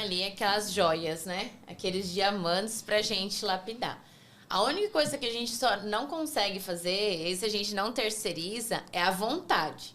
ali aquelas joias, né? Aqueles diamantes pra gente lapidar. A única coisa que a gente só não consegue fazer, e se a gente não terceiriza, é a vontade.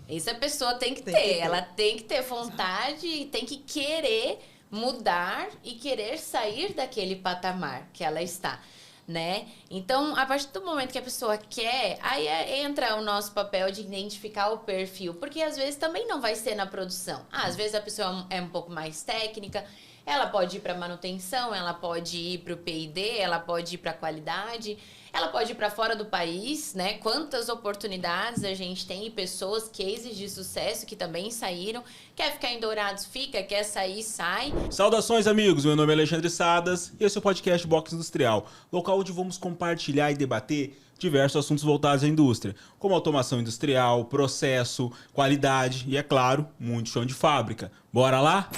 Isso a pessoa tem que ter. Ela tem que ter vontade e tem que querer mudar e querer sair daquele patamar que ela está, né? Então, a partir do momento que a pessoa quer, aí entra o nosso papel de identificar o perfil, porque às vezes também não vai ser na produção. Às vezes a pessoa é um pouco mais técnica, ela pode ir para manutenção, ela pode ir para o P&D, ela pode ir para qualidade, ela pode ir para fora do país, né? Quantas oportunidades a gente tem e pessoas, cases de sucesso que também saíram. Quer ficar em Dourados, fica. Quer sair, sai. Saudações, amigos. Meu nome é Alexandre Sadas e esse é o podcast Box Industrial, local onde vamos compartilhar e debater diversos assuntos voltados à indústria, como automação industrial, processo, qualidade e, é claro, muito chão de fábrica. Bora lá?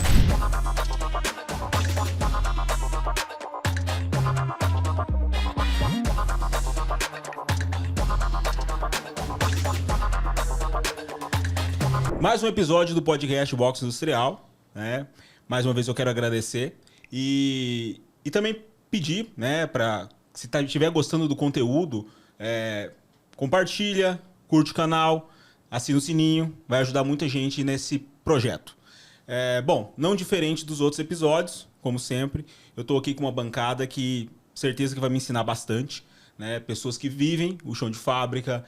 Mais um episódio do podcast Box Industrial, né? Mais uma vez eu quero agradecer e também pedir, né, para se estiver gostando do conteúdo, compartilha, curte o canal, assina o sininho, vai ajudar muita gente nesse projeto. Bom, não diferente dos outros episódios, como sempre, eu estou aqui com uma bancada que certeza que vai me ensinar bastante, né? Pessoas que vivem o chão de fábrica,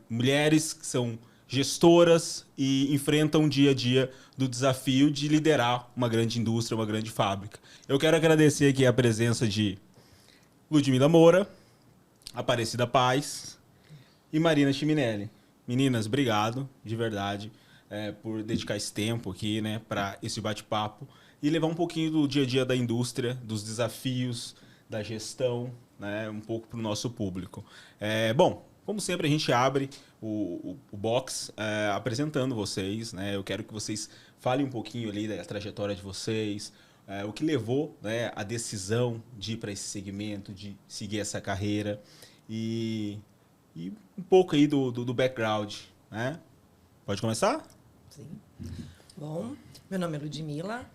mulheres que são gestoras e enfrentam o dia a dia do desafio de liderar uma grande indústria, uma grande fábrica. Eu quero agradecer aqui a presença de Ludmila Moura, Aparecida Paz e Marina Chiminelli. Meninas, obrigado, de verdade, por dedicar esse tempo aqui, né, para esse bate-papo e levar um pouquinho do dia a dia da indústria, dos desafios, da gestão, né, um pouco para o nosso público. Bom, como sempre, a gente abre o box apresentando vocês, né? Eu quero que vocês falem um pouquinho ali da trajetória de vocês, o que levou, né, a decisão de ir para esse segmento, de seguir essa carreira e um pouco aí do background, né? Pode começar? Sim. Bom, meu nome é Ludmila,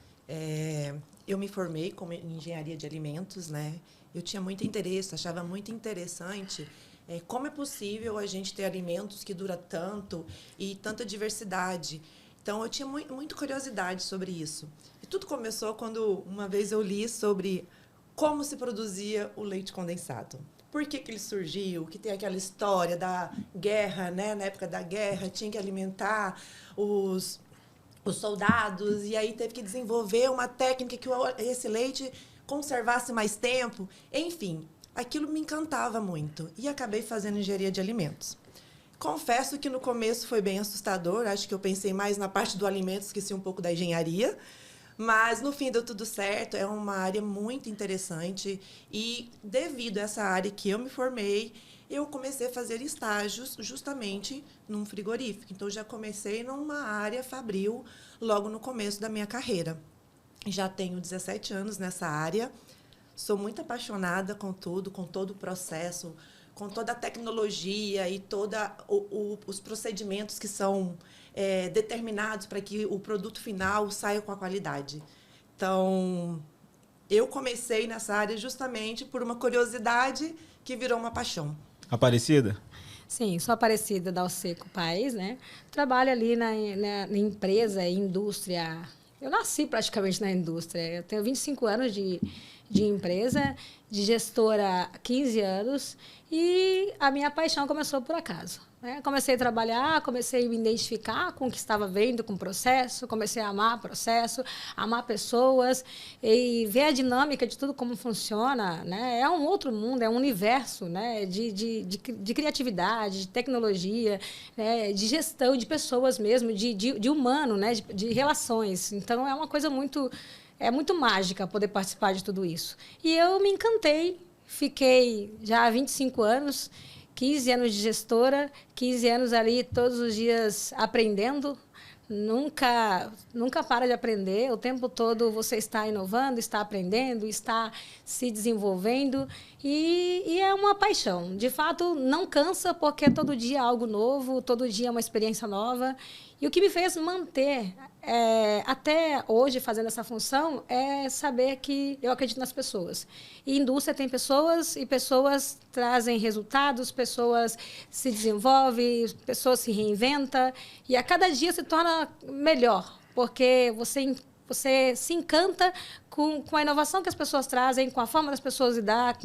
eu me formei em engenharia de alimentos, né? Eu tinha muito interesse, achava muito interessante como é possível a gente ter alimentos que duram tanto e tanta diversidade. Então, eu tinha muita curiosidade sobre isso. E tudo começou quando uma vez eu li sobre como se produzia o leite condensado. Por que ele surgiu, que tem aquela história da guerra, né? Na época da guerra, tinha que alimentar os soldados, e aí teve que desenvolver uma técnica que esse leite conservasse mais tempo. Enfim, aquilo me encantava muito e acabei fazendo engenharia de alimentos. Confesso que no começo foi bem assustador, acho que eu pensei mais na parte do alimento, esqueci um pouco da engenharia, mas no fim deu tudo certo, é uma área muito interessante e devido a essa área que eu me formei, eu comecei a fazer estágios justamente num frigorífico. Então já comecei numa área fabril logo no começo da minha carreira. Já tenho 17 anos nessa área. Sou muito apaixonada com tudo, com todo o processo, com toda a tecnologia e todos os procedimentos que são determinados para que o produto final saia com a qualidade. Então, eu comecei nessa área justamente por uma curiosidade que virou uma paixão. Aparecida? Sim, sou Aparecida Dalseco Paes, né? Trabalho ali na empresa, indústria. Eu nasci praticamente na indústria. Eu tenho 25 anos de empresa, de gestora há 15 anos e a minha paixão começou por acaso, né? Comecei a trabalhar, comecei a me identificar com o que estava vendo, com o processo, comecei a amar o processo, amar pessoas e ver a dinâmica de tudo como funciona, né? É um outro mundo, é um universo, né? de criatividade, de tecnologia, né? De gestão de pessoas mesmo, de humano, né? De relações. Então, é uma coisa muito mágica poder participar de tudo isso. E eu me encantei, fiquei já há 25 anos, 15 anos de gestora, 15 anos ali todos os dias aprendendo, nunca para de aprender, o tempo todo você está inovando, está aprendendo, está se desenvolvendo e é uma paixão. De fato, não cansa porque todo dia é algo novo, todo dia é uma experiência nova. E o que me fez manter até hoje, fazendo essa função, é saber que eu acredito nas pessoas. E indústria tem pessoas, e pessoas trazem resultados, pessoas se desenvolvem, pessoas se reinventam, e a cada dia se torna melhor, porque você se encanta com a inovação que as pessoas trazem, com a forma das pessoas lidar,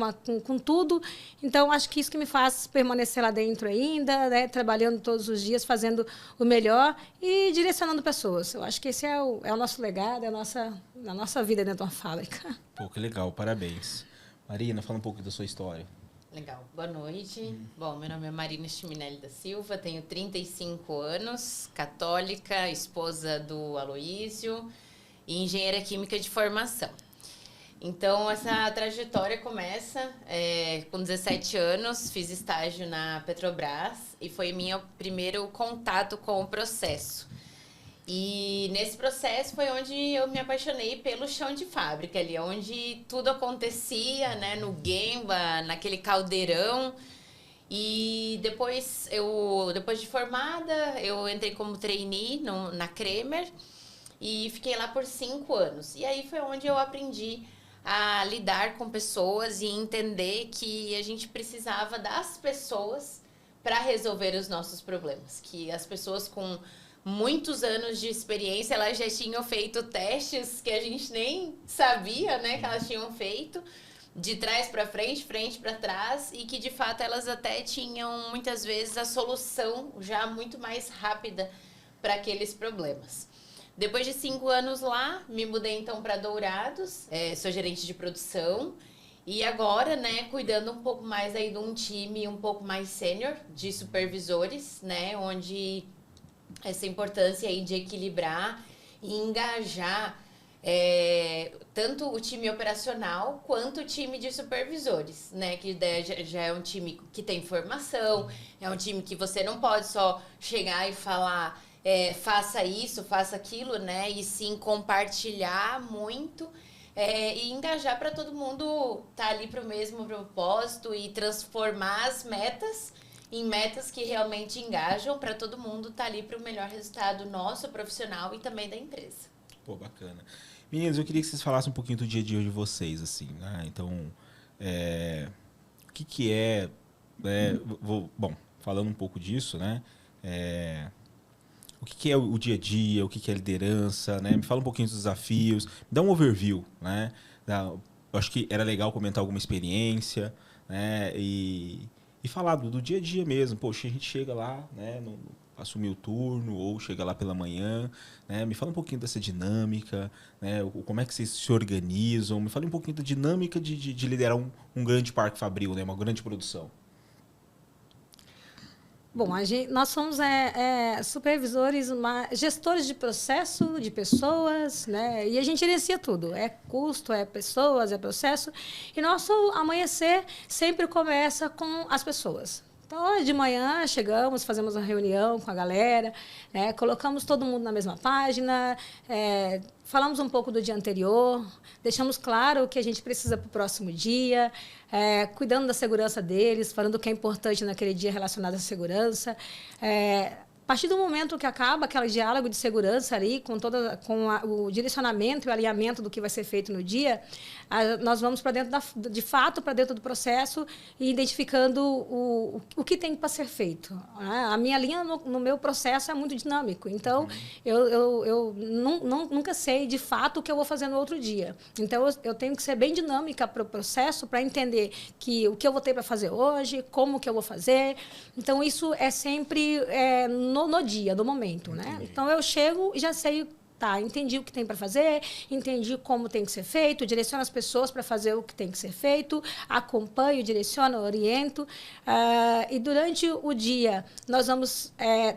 com tudo. Então, acho que isso que me faz permanecer lá dentro ainda, né, trabalhando todos os dias, fazendo o melhor e direcionando pessoas. Eu acho que esse é o nosso legado, é a nossa vida dentro de uma fábrica. Pô, que legal, parabéns. Marina, fala um pouco da sua história. Legal. Boa noite. Bom, meu nome é Marina Chiminelli da Silva, tenho 35 anos, católica, esposa do Aloísio, e engenheira química de formação. Então, essa trajetória começa com 17 anos, fiz estágio na Petrobras e foi meu primeiro contato com o processo. E nesse processo foi onde eu me apaixonei pelo chão de fábrica, ali onde tudo acontecia, né, no Gemba, naquele caldeirão. E depois de formada, eu entrei como trainee na Kremer, e fiquei lá por 5 anos. E aí foi onde eu aprendi a lidar com pessoas e entender que a gente precisava das pessoas para resolver os nossos problemas. Que as pessoas com muitos anos de experiência, elas já tinham feito testes que a gente nem sabia, né, que elas tinham feito, de trás para frente, frente para trás, e que de fato elas até tinham muitas vezes a solução já muito mais rápida para aqueles problemas. Depois de 5 anos lá, me mudei então para Dourados, sou gerente de produção e agora, né, cuidando um pouco mais aí de um time um pouco mais sênior de supervisores, né, onde essa importância aí de equilibrar e engajar tanto o time operacional quanto o time de supervisores, né, que já é um time que tem formação, é um time que você não pode só chegar e falar faça isso, faça aquilo, né? E sim compartilhar muito e engajar para todo mundo estar ali para o mesmo propósito e transformar as metas em metas que realmente engajam para todo mundo estar ali para o melhor resultado nosso, profissional e também da empresa. Pô, bacana. Meninas, eu queria que vocês falassem um pouquinho do dia a dia de vocês, assim, né? Então, o que é... bom, falando um pouco disso, né? O que é o dia a dia, o que é liderança, né? Me fala um pouquinho dos desafios, me dá um overview, né? Eu acho que era legal comentar alguma experiência, né? E falar do dia a dia mesmo. Poxa, a gente chega lá, né? Assumir o turno ou chega lá pela manhã, né? Me fala um pouquinho dessa dinâmica, né? Como é que vocês se organizam? Me fala um pouquinho da dinâmica de liderar um grande parque fabril, né? Uma grande produção. Bom, nós somos supervisores, gestores de processo, de pessoas, né? E a gente gerencia tudo. É custo, é pessoas, é processo. E nosso amanhecer sempre começa com as pessoas. Então, de manhã, chegamos, fazemos uma reunião com a galera, né? Colocamos todo mundo na mesma página, falamos um pouco do dia anterior, deixamos claro o que a gente precisa para o próximo dia, cuidando da segurança deles, falando o que é importante naquele dia relacionado à segurança. A partir do momento que acaba aquele diálogo de segurança ali, com o direcionamento e o alinhamento do que vai ser feito no dia, nós vamos para dentro de fato para dentro do processo e identificando o que tem para ser feito. A minha linha no meu processo é muito dinâmico, então eu nunca sei de fato o que eu vou fazer no outro dia. Então eu tenho que ser bem dinâmica para o processo para entender o que eu vou ter para fazer hoje, como que eu vou fazer. Então isso é sempre no dia, no momento, né? Entendi. Então eu chego e já sei, entendi o que tem para fazer, entendi como tem que ser feito, direciono as pessoas para fazer o que tem que ser feito, acompanho, direciono, oriento. E durante o dia, nós vamos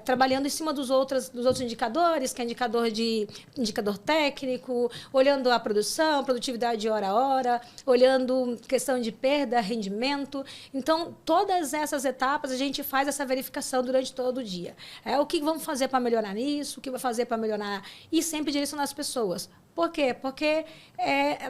trabalhando em cima dos outros indicadores, que é indicador técnico, olhando a produtividade hora a hora, olhando questão de perda, rendimento. Então, todas essas etapas, a gente faz essa verificação durante todo o dia. O que vamos fazer para melhorar nisso, o que vai fazer para melhorar isso, sempre direcionar as pessoas. Por quê? Porque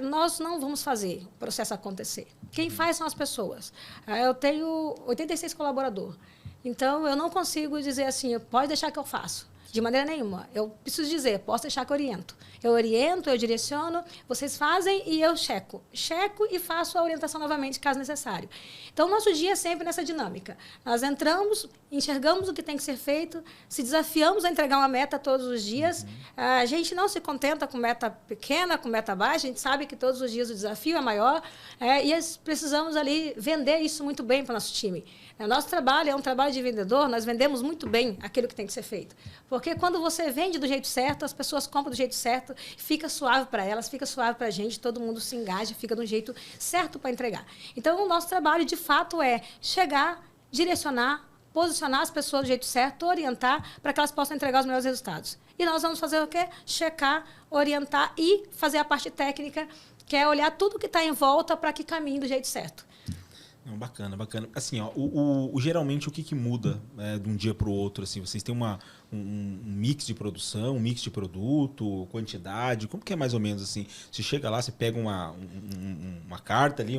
nós não vamos fazer o processo acontecer. Quem faz são as pessoas. Eu tenho 86 colaboradores. Então, eu não consigo dizer assim, pode deixar que eu faço. De maneira nenhuma. Eu preciso dizer, posso deixar que eu oriento. Eu oriento, eu direciono, vocês fazem e eu checo. Checo e faço a orientação novamente, caso necessário. Então, o nosso dia é sempre nessa dinâmica. Nós entramos, enxergamos o que tem que ser feito, se desafiamos a entregar uma meta todos os dias. A gente não se contenta com meta pequena, com meta baixa, a gente sabe que todos os dias o desafio é maior, e precisamos ali vender isso muito bem para o nosso time. O nosso trabalho é um trabalho de vendedor, nós vendemos muito bem aquilo que tem que ser feito. Porque quando você vende do jeito certo, as pessoas compram do jeito certo, fica suave para elas, fica suave para a gente, todo mundo se engaja, fica do jeito certo para entregar. Então, o nosso trabalho, de fato, é chegar, direcionar, posicionar as pessoas do jeito certo, orientar para que elas possam entregar os melhores resultados. E nós vamos fazer o quê? Checar, orientar e fazer a parte técnica, que é olhar tudo que está em volta para que caminhe do jeito certo. Não, bacana, bacana. Assim, ó, geralmente o que muda, né, de um dia para o outro? Assim, vocês têm um mix de produção, um mix de produto, quantidade? Como que é mais ou menos assim? Você chega lá, você pega uma carta ali,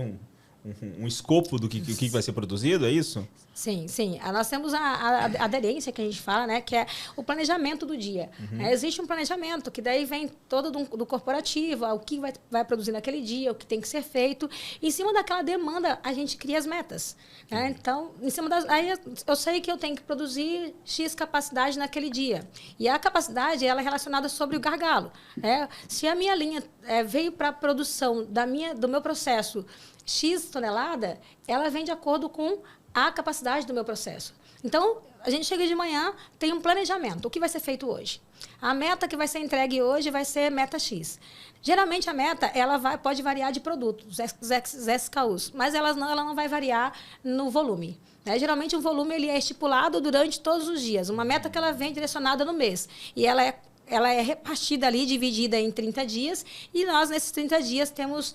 um escopo do que vai ser produzido, é isso? Sim, sim. Nós temos a aderência que a gente fala, né, que é o planejamento do dia. Existe um planejamento que daí vem todo do corporativo, o que vai produzir naquele dia, o que tem que ser feito. Em cima daquela demanda, a gente cria as metas. Né? Então, em cima aí eu sei que eu tenho que produzir X capacidade naquele dia. E a capacidade ela é relacionada sobre o gargalo. Né? Se a minha linha veio para a produção do meu processo X tonelada, ela vem de acordo com a capacidade do meu processo. Então, a gente chega de manhã, tem um planejamento. O que vai ser feito hoje? A meta que vai ser entregue hoje vai ser meta X. Geralmente, a meta pode variar de produto, os SKUs, mas ela não vai variar no volume. Né? Geralmente, o volume ele é estipulado durante todos os dias. Uma meta que ela vem direcionada no mês. E ela é repartida ali, dividida em 30 dias, e nós, nesses 30 dias, temos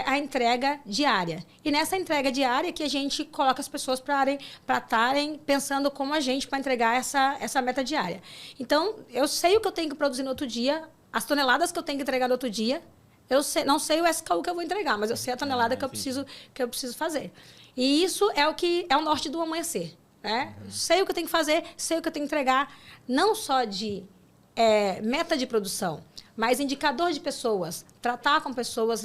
a entrega diária. E nessa entrega diária que a gente coloca as pessoas para estarem pensando como a gente para entregar essa meta diária. Então, eu sei o que eu tenho que produzir no outro dia, as toneladas que eu tenho que entregar no outro dia, não sei o SKU que eu vou entregar, mas eu sei a tonelada que eu preciso fazer. E isso é o norte do amanhecer. Né? Sei o que eu tenho que fazer, sei o que eu tenho que entregar, não só de meta de produção, mas indicador de pessoas, tratar com pessoas,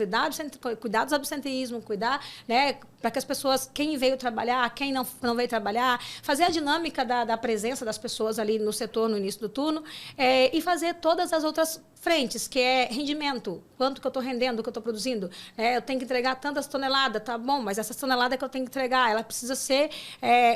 cuidar do absenteísmo, cuidar, né, para que as pessoas, quem veio trabalhar, quem não veio trabalhar, fazer a dinâmica da presença das pessoas ali no setor, no início do turno, e fazer todas as outras frentes, que é rendimento, quanto que eu estou rendendo, o que eu estou produzindo. Eu tenho que entregar tantas toneladas, tá bom, mas essa tonelada que eu tenho que entregar, ela precisa ser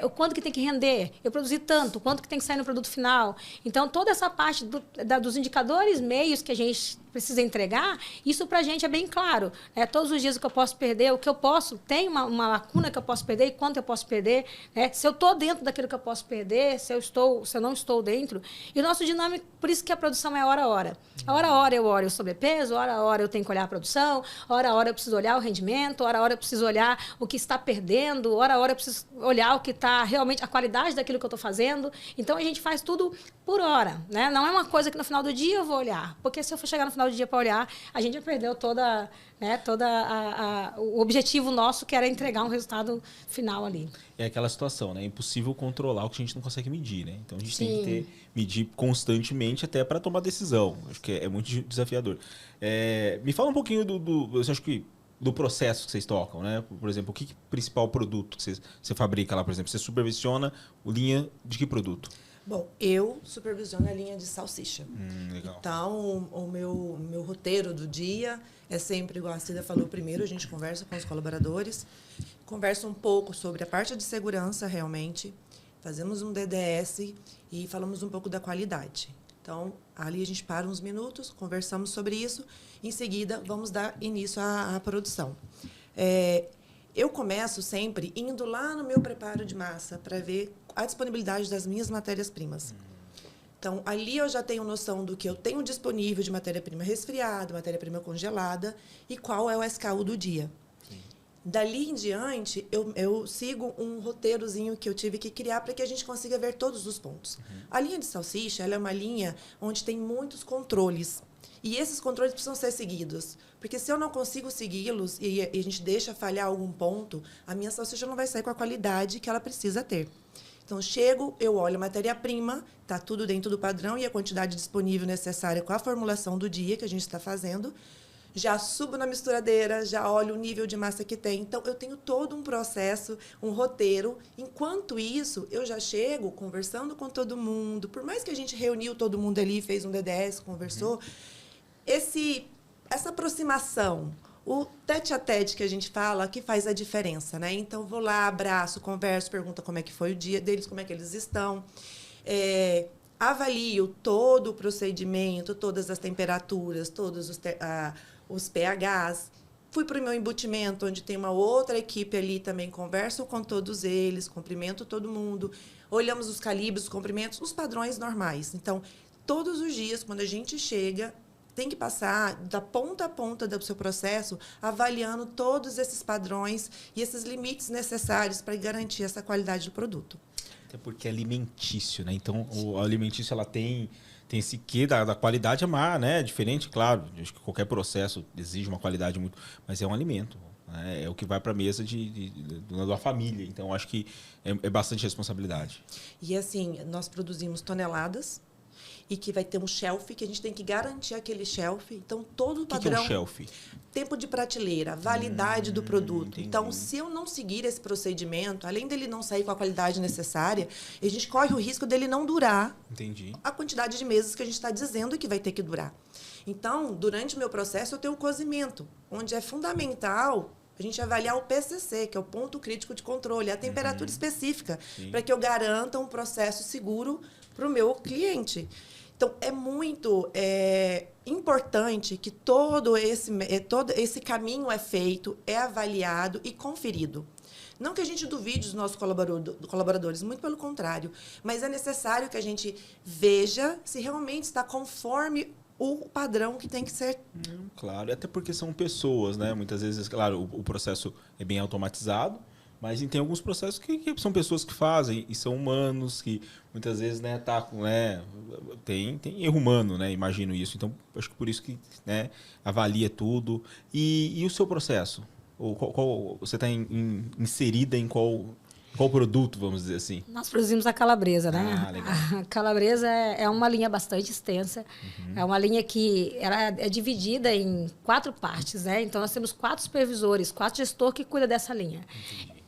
o quanto que tem que render, eu produzi tanto, quanto que tem que sair no produto final. Então, toda essa parte dos indicadores, meios que a gente precisa entregar, isso para a gente é bem claro. Todos os dias o que eu posso perder, o que eu posso, tem uma lacuna que eu posso perder e quanto eu posso perder. Se eu estou dentro daquilo que eu posso perder, se eu não estou dentro. E o nosso dinâmico, por isso que a produção é hora a hora. Hora a hora eu olho o sobrepeso, hora a hora eu tenho que olhar a produção, hora a hora eu preciso olhar o rendimento, hora a hora eu preciso olhar o que está perdendo, hora a hora eu preciso olhar o que está realmente, a qualidade daquilo que eu estou fazendo. Então, a gente faz tudo por hora. Né? Não é uma coisa que no final do dia eu vou olhar, porque se eu for chegar no final do dia para olhar, a gente já perdeu o objetivo nosso, que era entregar um resultado final ali. É aquela situação, né? É impossível controlar o que a gente não consegue medir, né? Então a gente tem que medir constantemente até para tomar decisão. Acho que é muito desafiador. Me fala um pouquinho do processo que vocês tocam, né? Por exemplo, o principal produto que você fabrica lá, por exemplo? Você supervisiona linha de que produto? Bom, eu supervisiono a linha de salsicha. Legal. Então, o meu roteiro do dia é sempre, igual a Cida falou, primeiro a gente conversa com os colaboradores, conversa um pouco sobre a parte de segurança, realmente, fazemos um DDS e falamos um pouco da qualidade. Então, ali a gente para uns minutos, conversamos sobre isso, em seguida vamos dar início à produção. Eu começo sempre indo lá no meu preparo de massa para ver a disponibilidade das minhas matérias-primas. Então, ali eu já tenho noção do que eu tenho disponível de matéria-prima resfriada, matéria-prima congelada e qual é o SKU do dia. Sim. Dali em diante, eu sigo um roteirozinho que eu tive que criar para que a gente consiga ver todos os pontos. A linha de salsicha ela é uma linha onde tem muitos controles. E esses controles precisam ser seguidos. Porque se eu não consigo segui-los e a gente deixa falhar algum ponto, a minha salsicha não vai sair com a qualidade que ela precisa ter. Então, chego, eu olho a matéria-prima, está tudo dentro do padrão e a quantidade disponível necessária com a formulação do dia que a gente está fazendo. Já subo na misturadeira, já olho o nível de massa que tem. Então, eu tenho todo um processo, um roteiro. Enquanto isso, eu já chego conversando com todo mundo. Por mais que a gente reuniu todo mundo ali, fez um DDS, conversou, essa aproximação, o tete-a-tete que a gente fala, que faz a diferença, né? Então, vou lá, abraço, converso, pergunto como é que foi o dia deles, como é que eles estão. Avalio todo o procedimento, todas as temperaturas, todos os pHs. Fui para o meu embutimento, onde tem uma outra equipe ali também, converso com todos eles, cumprimento todo mundo, olhamos os calibres, os comprimentos, os padrões normais. Então, todos os dias, quando a gente chega, tem que passar da ponta a ponta do seu processo, avaliando todos esses padrões e esses limites necessários para garantir essa qualidade do produto. Até porque é alimentício, né? Então, o alimentício ela tem esse quê da qualidade amar, né? Diferente, claro. Acho que qualquer processo exige uma qualidade muito... Mas é um alimento, né? É o que vai para a mesa da família. Então, acho que é bastante responsabilidade. E, assim, nós produzimos toneladas e que vai ter um shelf, que a gente tem que garantir aquele shelf. Então, todo o padrão... O que é um shelf? Tempo de prateleira, validade do produto. Entendi. Então, se eu não seguir esse procedimento, além dele não sair com a qualidade necessária, a gente corre o risco dele não durar Entendi. a quantidade de meses que a gente está dizendo que vai ter que durar. Então, durante o meu processo, eu tenho o cozimento, onde é fundamental a gente avaliar o PCC, que é o ponto crítico de controle, a temperatura específica, para que eu garanta um processo seguro para o meu cliente. Então, é muito importante que todo esse caminho é feito, é avaliado e conferido. Não que a gente duvide dos nossos colaboradores, muito pelo contrário, mas é necessário que a gente veja se realmente está conforme o padrão que tem que ser. Claro, até porque são pessoas, né? Muitas vezes, claro, o processo é bem automatizado, mas tem alguns processos que são pessoas que fazem e são humanos, que muitas vezes, né, tem erro humano, né? Imagino isso. Então, acho que por isso que, né, avalia tudo. E o seu processo? Você está inserida em qual produto, vamos dizer assim? Nós produzimos a calabresa, né? Ah, legal. A calabresa é uma linha bastante extensa. É uma linha que ela é dividida em 4 partes, né? Então, nós temos 4 supervisores, 4 gestores que cuidam dessa linha.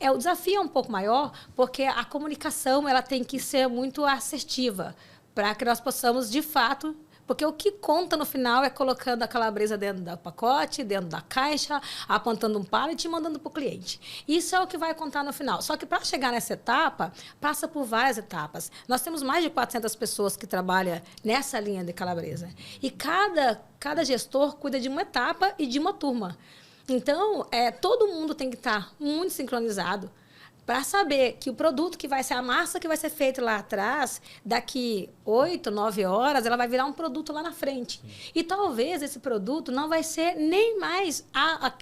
O desafio é um pouco maior, porque a comunicação ela tem que ser muito assertiva, para que nós possamos, de fato... Porque o que conta no final é colocando a calabresa dentro do pacote, dentro da caixa, apontando um pallet e mandando para o cliente. Isso é o que vai contar no final. Só que para chegar nessa etapa, passa por várias etapas. Nós temos mais de 400 pessoas que trabalham nessa linha de calabresa. E cada gestor cuida de uma etapa e de uma turma. Então, todo mundo tem que estar muito sincronizado para saber que o produto que vai ser a massa que vai ser feita lá atrás, daqui 8, 9 horas, ela vai virar um produto lá na frente. E talvez esse produto não vai ser nem mais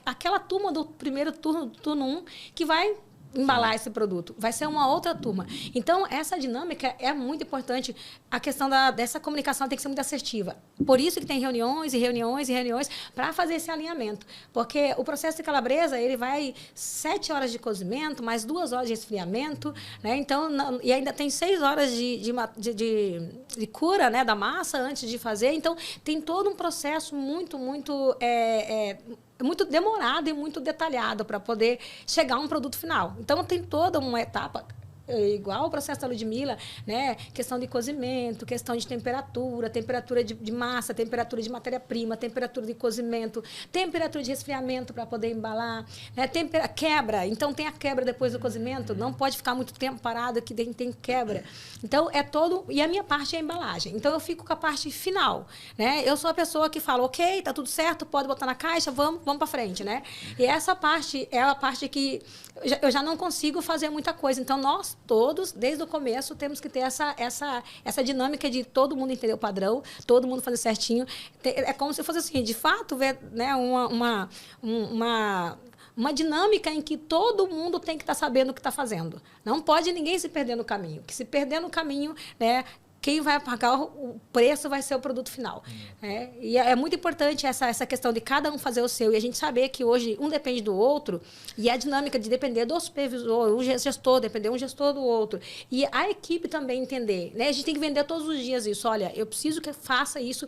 aquela turma do primeiro turno, do turno 1, que vai embalar esse produto. Vai ser uma outra turma. Então, essa dinâmica é muito importante. A questão dessa comunicação tem que ser muito assertiva. Por isso que tem reuniões e reuniões e reuniões para fazer esse alinhamento. Porque o processo de calabresa, ele vai 7 horas de cozimento, mais 2 horas de esfriamento, né? Então, e ainda tem 6 horas de cura, né, da massa antes de fazer. Então, tem todo um processo muito demorado e muito detalhado para poder chegar a um produto final. Então, tem toda uma etapa, igual o processo da Ludmila, né? Questão de cozimento, questão de temperatura de massa, temperatura de matéria-prima, temperatura de cozimento, temperatura de resfriamento para poder embalar, né? Quebra. Então, tem a quebra depois do cozimento, não pode ficar muito tempo parado que tem quebra. Então, é todo... E a minha parte é a embalagem. Então, eu fico com a parte final, né? Eu sou a pessoa que fala, ok, tá tudo certo, pode botar na caixa, vamos para frente, né? E essa parte é a parte que eu já não consigo fazer muita coisa. Então, nós todos, desde o começo, temos que ter essa dinâmica de todo mundo entender o padrão, todo mundo fazer certinho. É como se fosse assim, de fato, ver, né, uma dinâmica em que todo mundo tem que estar sabendo o que está fazendo. Não pode ninguém se perder no caminho. Que se perder no caminho, né, quem vai pagar o preço vai ser o produto final. E é muito importante essa questão de cada um fazer o seu. E a gente saber que hoje um depende do outro, e a dinâmica de depender do supervisor, um gestor, depender um gestor do outro. E a equipe também entender, né? A gente tem que vender todos os dias isso. Olha, eu preciso que faça isso.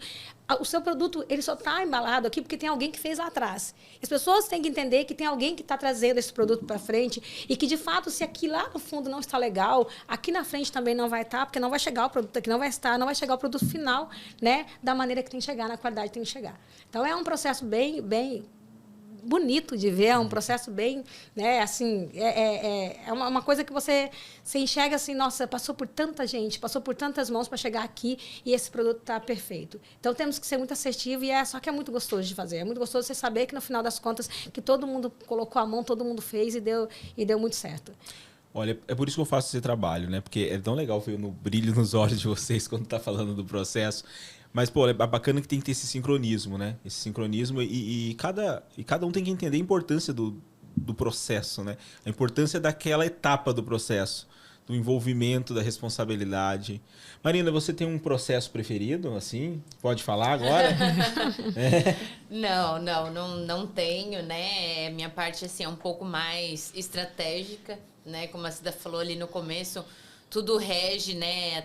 O seu produto, ele só está embalado aqui porque tem alguém que fez lá atrás. As pessoas têm que entender que tem alguém que está trazendo esse produto para frente e que, de fato, se aqui lá no fundo não está legal, aqui na frente também não vai estar, porque não vai chegar o produto aqui, não vai estar, não vai chegar o produto final, né, da maneira que tem que chegar, na qualidade que tem que chegar. Então, é um processo bem bonito de ver, é um processo bem, né, assim, é uma coisa que você enxerga assim, nossa, passou por tanta gente, passou por tantas mãos para chegar aqui e esse produto está perfeito. Então, temos que ser muito assertivo e só que é muito gostoso de fazer. É muito gostoso você saber que, no final das contas, que todo mundo colocou a mão, todo mundo fez e deu muito certo. Olha, é por isso que eu faço esse trabalho, né? Porque é tão legal ver no brilho nos olhos de vocês quando tá falando do processo. Mas, pô, é bacana que tem que ter esse sincronismo, né? Esse sincronismo e cada um tem que entender a importância do processo, né? A importância daquela etapa do processo, do envolvimento, da responsabilidade. Marina, você tem um processo preferido, assim? Pode falar agora? Não tenho, né? Minha parte, assim, é um pouco mais estratégica, né? Como a Cida falou ali no começo, tudo rege, né?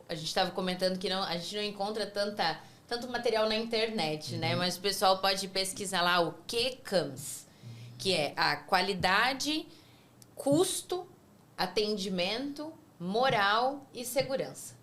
A gente estava comentando que a gente não encontra tanto material na internet, né? Mas o pessoal pode pesquisar lá o QCAMS, que é a qualidade, custo, atendimento, moral e segurança.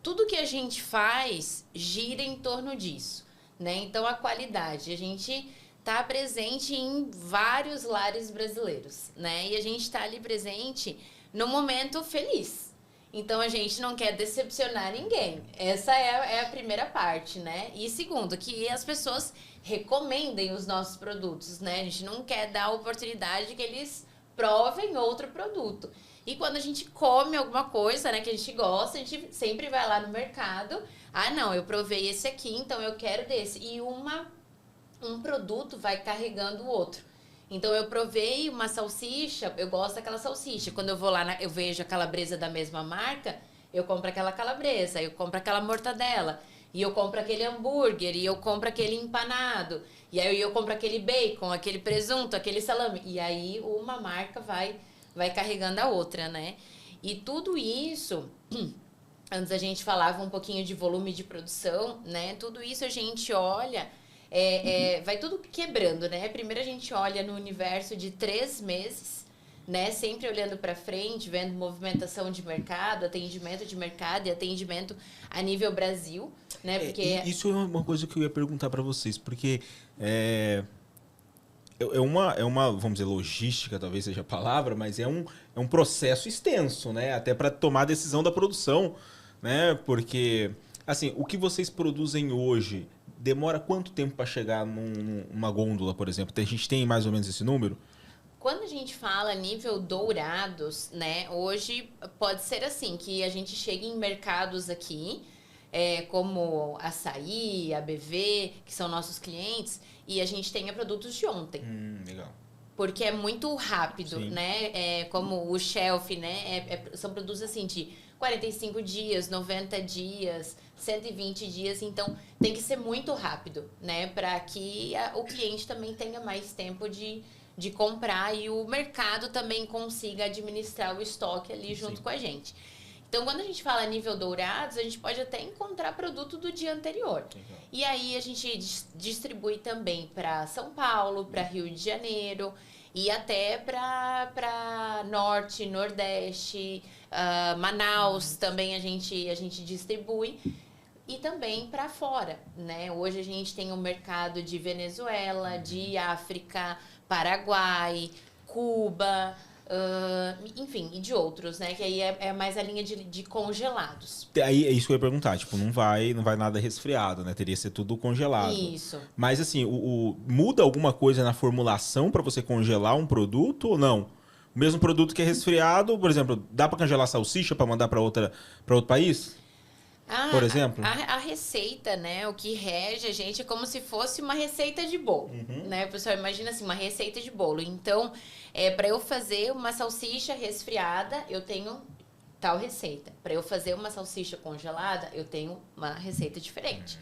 Tudo que a gente faz gira em torno disso, né? Então, a qualidade, a gente está presente em vários lares brasileiros, né? E a gente está ali presente no momento feliz. Então, a gente não quer decepcionar ninguém. Essa é a primeira parte, né? E segundo, que as pessoas recomendem os nossos produtos, né? A gente não quer dar a oportunidade que eles provem outro produto. E quando a gente come alguma coisa, né, que a gente gosta, a gente sempre vai lá no mercado. Ah, não, eu provei esse aqui, então eu quero desse. E um produto vai carregando o outro. Então, eu provei uma salsicha, eu gosto daquela salsicha. Quando eu vou lá, eu vejo a calabresa da mesma marca, eu compro aquela calabresa, eu compro aquela mortadela, e eu compro aquele hambúrguer, e eu compro aquele empanado, e aí eu compro aquele bacon, aquele presunto, aquele salame. E aí, uma marca vai carregando a outra, né? E tudo isso, antes a gente falava um pouquinho de volume de produção, né? Tudo isso a gente olha... vai tudo quebrando, né? Primeiro a gente olha no universo de 3 meses, né? Sempre olhando para frente, vendo movimentação de mercado, atendimento de mercado e atendimento a nível Brasil, né? Porque isso é uma coisa que eu ia perguntar para vocês, porque é uma, vamos dizer, logística, talvez seja a palavra, mas é um processo extenso, né? Até para tomar a decisão da produção, né? Porque, assim, o que vocês produzem hoje demora quanto tempo para chegar numa gôndola, por exemplo? A gente tem mais ou menos esse número? Quando a gente fala nível dourados, né? Hoje pode ser assim, que a gente chega em mercados aqui, como Açaí, ABV, que são nossos clientes, e a gente tenha produtos de ontem. Legal. Porque é muito rápido, Sim. né? Como o shelf, né? São produtos assim de 45 dias, 90 dias, 120 dias. Então, tem que ser muito rápido, né? Para que o cliente também tenha mais tempo de comprar e o mercado também consiga administrar o estoque ali junto com a gente. Então, quando a gente fala nível dourados, a gente pode até encontrar produto do dia anterior. Legal. E aí, a gente distribui também para São Paulo, para Rio de Janeiro e até para Norte, Nordeste, Manaus também a gente distribui. E também para fora, né? Hoje a gente tem um mercado de Venezuela, de África, Paraguai, Cuba... enfim, e de outros, né? Que aí é mais a linha de congelados. Aí é isso que eu ia perguntar, tipo, não vai nada resfriado, né? Teria que ser tudo congelado. Isso. Mas assim, muda alguma coisa na formulação para você congelar um produto ou não? O mesmo produto que é resfriado, por exemplo, dá para congelar salsicha para mandar para outro país? Por exemplo? A receita, né? O que rege a gente é como se fosse uma receita de bolo, né? O pessoal imagina assim, uma receita de bolo. Então, para eu fazer uma salsicha resfriada, eu tenho tal receita. Para eu fazer uma salsicha congelada, eu tenho uma receita diferente.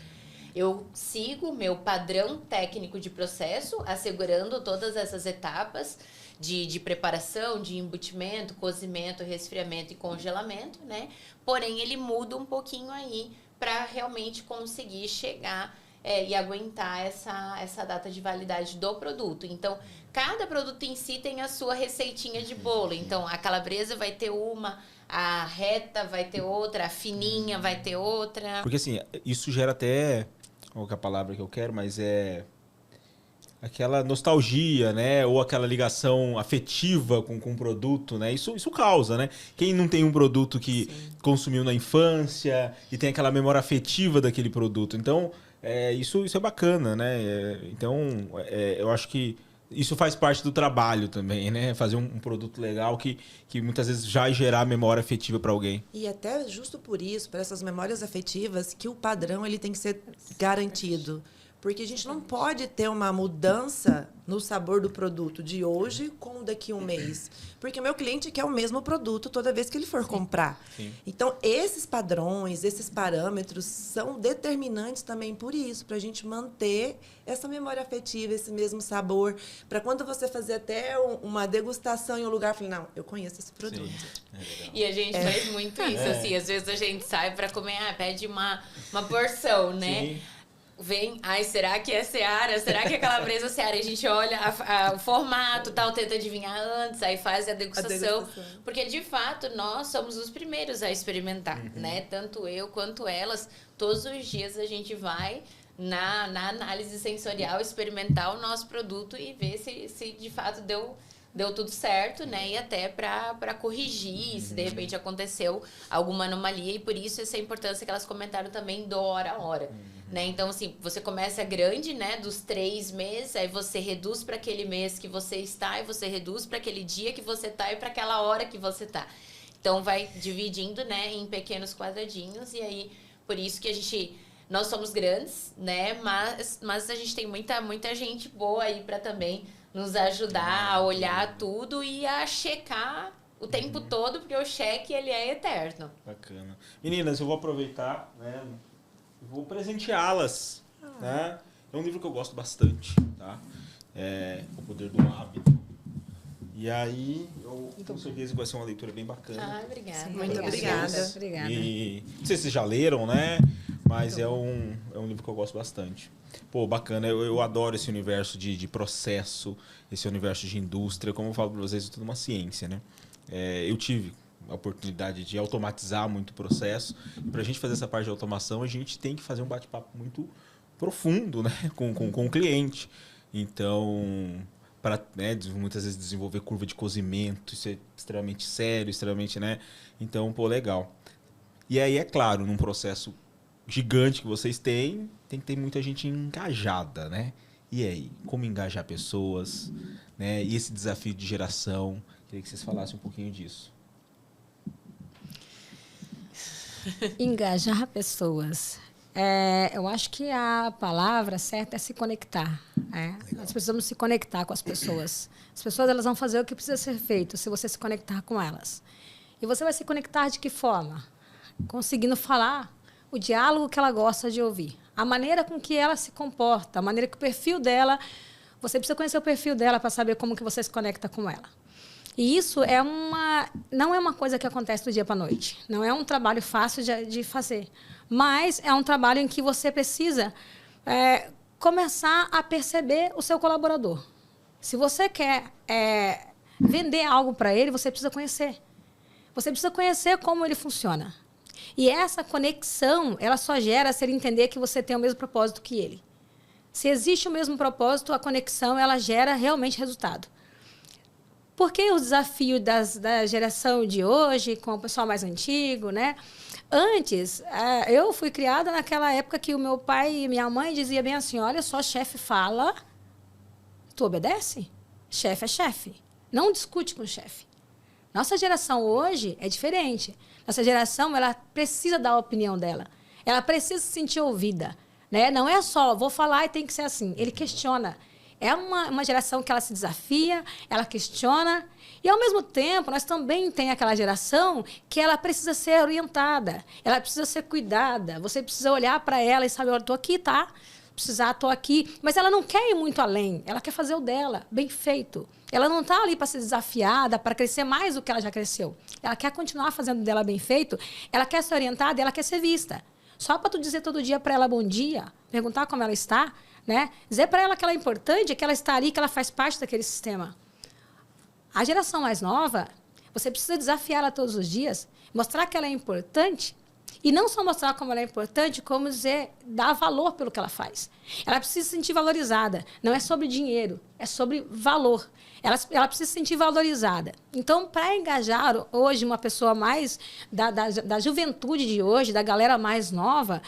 Eu sigo o meu padrão técnico de processo, assegurando todas essas etapas de preparação, de embutimento, cozimento, resfriamento e congelamento, né? Porém, ele muda um pouquinho aí para realmente conseguir chegar e aguentar essa data de validade do produto. Então, cada produto em si tem a sua receitinha de bolo. Então, a calabresa vai ter uma, a reta vai ter outra, a fininha vai ter outra. Porque assim, isso gera até, qual que é a palavra que eu quero, mas é aquela nostalgia, né? Ou aquela ligação afetiva com o produto, né? Isso causa, né? Quem não tem um produto que consumiu na infância e tem aquela memória afetiva daquele produto. Então, isso é bacana, né? Eu acho que isso faz parte do trabalho também, né? Fazer um produto legal que muitas vezes já gerar memória afetiva para alguém. E até justo por isso, por essas memórias afetivas, que o padrão ele tem que ser garantido. Porque a gente não pode ter uma mudança no sabor do produto de hoje com daqui a um mês. Porque o meu cliente quer o mesmo produto toda vez que ele for comprar. Sim. Então, esses padrões, esses parâmetros são determinantes também por isso, para a gente manter essa memória afetiva, esse mesmo sabor. Para quando você fazer até uma degustação em um lugar, falar, não, eu conheço esse produto. E a gente faz muito isso, assim. Às vezes a gente sai para comer, pede uma porção, né? Sim. Vem, será que é Seara? Será que é calabresa Seara? A gente olha o formato, tal, tenta adivinhar antes, aí faz a degustação. Porque, de fato, nós somos os primeiros a experimentar, né? Tanto eu quanto elas. Todos os dias a gente vai na análise sensorial experimentar o nosso produto e ver se de fato deu tudo certo, né? E até para corrigir se de repente aconteceu alguma anomalia. E por isso essa importância que elas comentaram também do hora a hora. Né? Então, assim, você começa grande, né? Dos 3 meses, aí você reduz para aquele mês que você está, e você reduz para aquele dia que você está e para aquela hora que você está. Então, vai dividindo, né? Em pequenos quadradinhos. E aí, por isso que nós somos grandes, né? Mas a gente tem muita gente boa aí para também nos ajudar a olhar tudo e a checar o tempo todo, porque o cheque, ele é eterno. Bacana. Meninas, eu vou aproveitar, né? Vou presenteá-las, né? É um livro que eu gosto bastante, tá? O Poder do Hábito. E aí, eu tenho certeza que vai ser uma leitura bem bacana. Obrigada. Sim, muito obrigada. E não sei se vocês já leram, né? Mas é um livro que eu gosto bastante. Pô, bacana. Eu adoro esse universo de processo, esse universo de indústria. Como eu falo para vocês, é tudo uma ciência, né? Eu tive a oportunidade de automatizar muito o processo. E para a gente fazer essa parte de automação, a gente tem que fazer um bate-papo muito profundo, né? com o cliente. Então, para muitas vezes desenvolver curva de cozimento, isso é extremamente sério, extremamente, né? Então, pô, legal. E aí, é claro, num processo gigante que vocês têm, tem que ter muita gente engajada, né? E aí, como engajar pessoas, né? E esse desafio de geração, queria que vocês falassem um pouquinho disso. Engajar pessoas. Eu acho que a palavra certa é se conectar. Nós precisamos se conectar com as pessoas. As pessoas elas vão fazer o que precisa ser feito se você se conectar com elas. E você vai se conectar de que forma? Conseguindo falar o diálogo que ela gosta de ouvir. A maneira com que ela se comporta, a maneira que o perfil dela... Você precisa conhecer o perfil dela para saber como que você se conecta com ela. E isso não é uma coisa que acontece do dia para a noite. Não é um trabalho fácil de fazer. Mas é um trabalho em que você precisa começar a perceber o seu colaborador. Se você quer vender algo para ele, você precisa conhecer. Você precisa conhecer como ele funciona. E essa conexão, ela só gera se ele entender que você tem o mesmo propósito que ele. Se existe o mesmo propósito, a conexão, ela gera realmente resultado. Porque o desafio da geração de hoje, com o pessoal mais antigo, né? Antes, eu fui criada naquela época que o meu pai e minha mãe diziam bem assim, olha só, chefe fala, tu obedece? Chefe é chefe. Não discute com o chefe. Nossa geração hoje é diferente. Nossa geração, ela precisa dar a opinião dela. Ela precisa se sentir ouvida. Né? Não é só, vou falar e tem que ser assim. Ele questiona. É uma geração que ela se desafia, ela questiona. E, ao mesmo tempo, nós também tem aquela geração que ela precisa ser orientada, ela precisa ser cuidada. Você precisa olhar para ela e saber, olha, estou aqui, tá? Precisar, estou aqui. Mas ela não quer ir muito além, ela quer fazer o dela, bem feito. Ela não está ali para ser desafiada, para crescer mais do que ela já cresceu. Ela quer continuar fazendo o dela bem feito, ela quer ser orientada, ela quer ser vista. Só para tu dizer todo dia para ela bom dia, perguntar como ela está, né? Dizer para ela que ela é importante, que ela está ali, que ela faz parte daquele sistema. A geração mais nova, você precisa desafiar ela todos os dias, mostrar que ela é importante, e não só mostrar como ela é importante, como dizer, dar valor pelo que ela faz. Ela precisa se sentir valorizada. Não é sobre dinheiro, é sobre valor. Ela precisa se sentir valorizada. Então, para engajar hoje uma pessoa mais da juventude de hoje, da galera mais nova,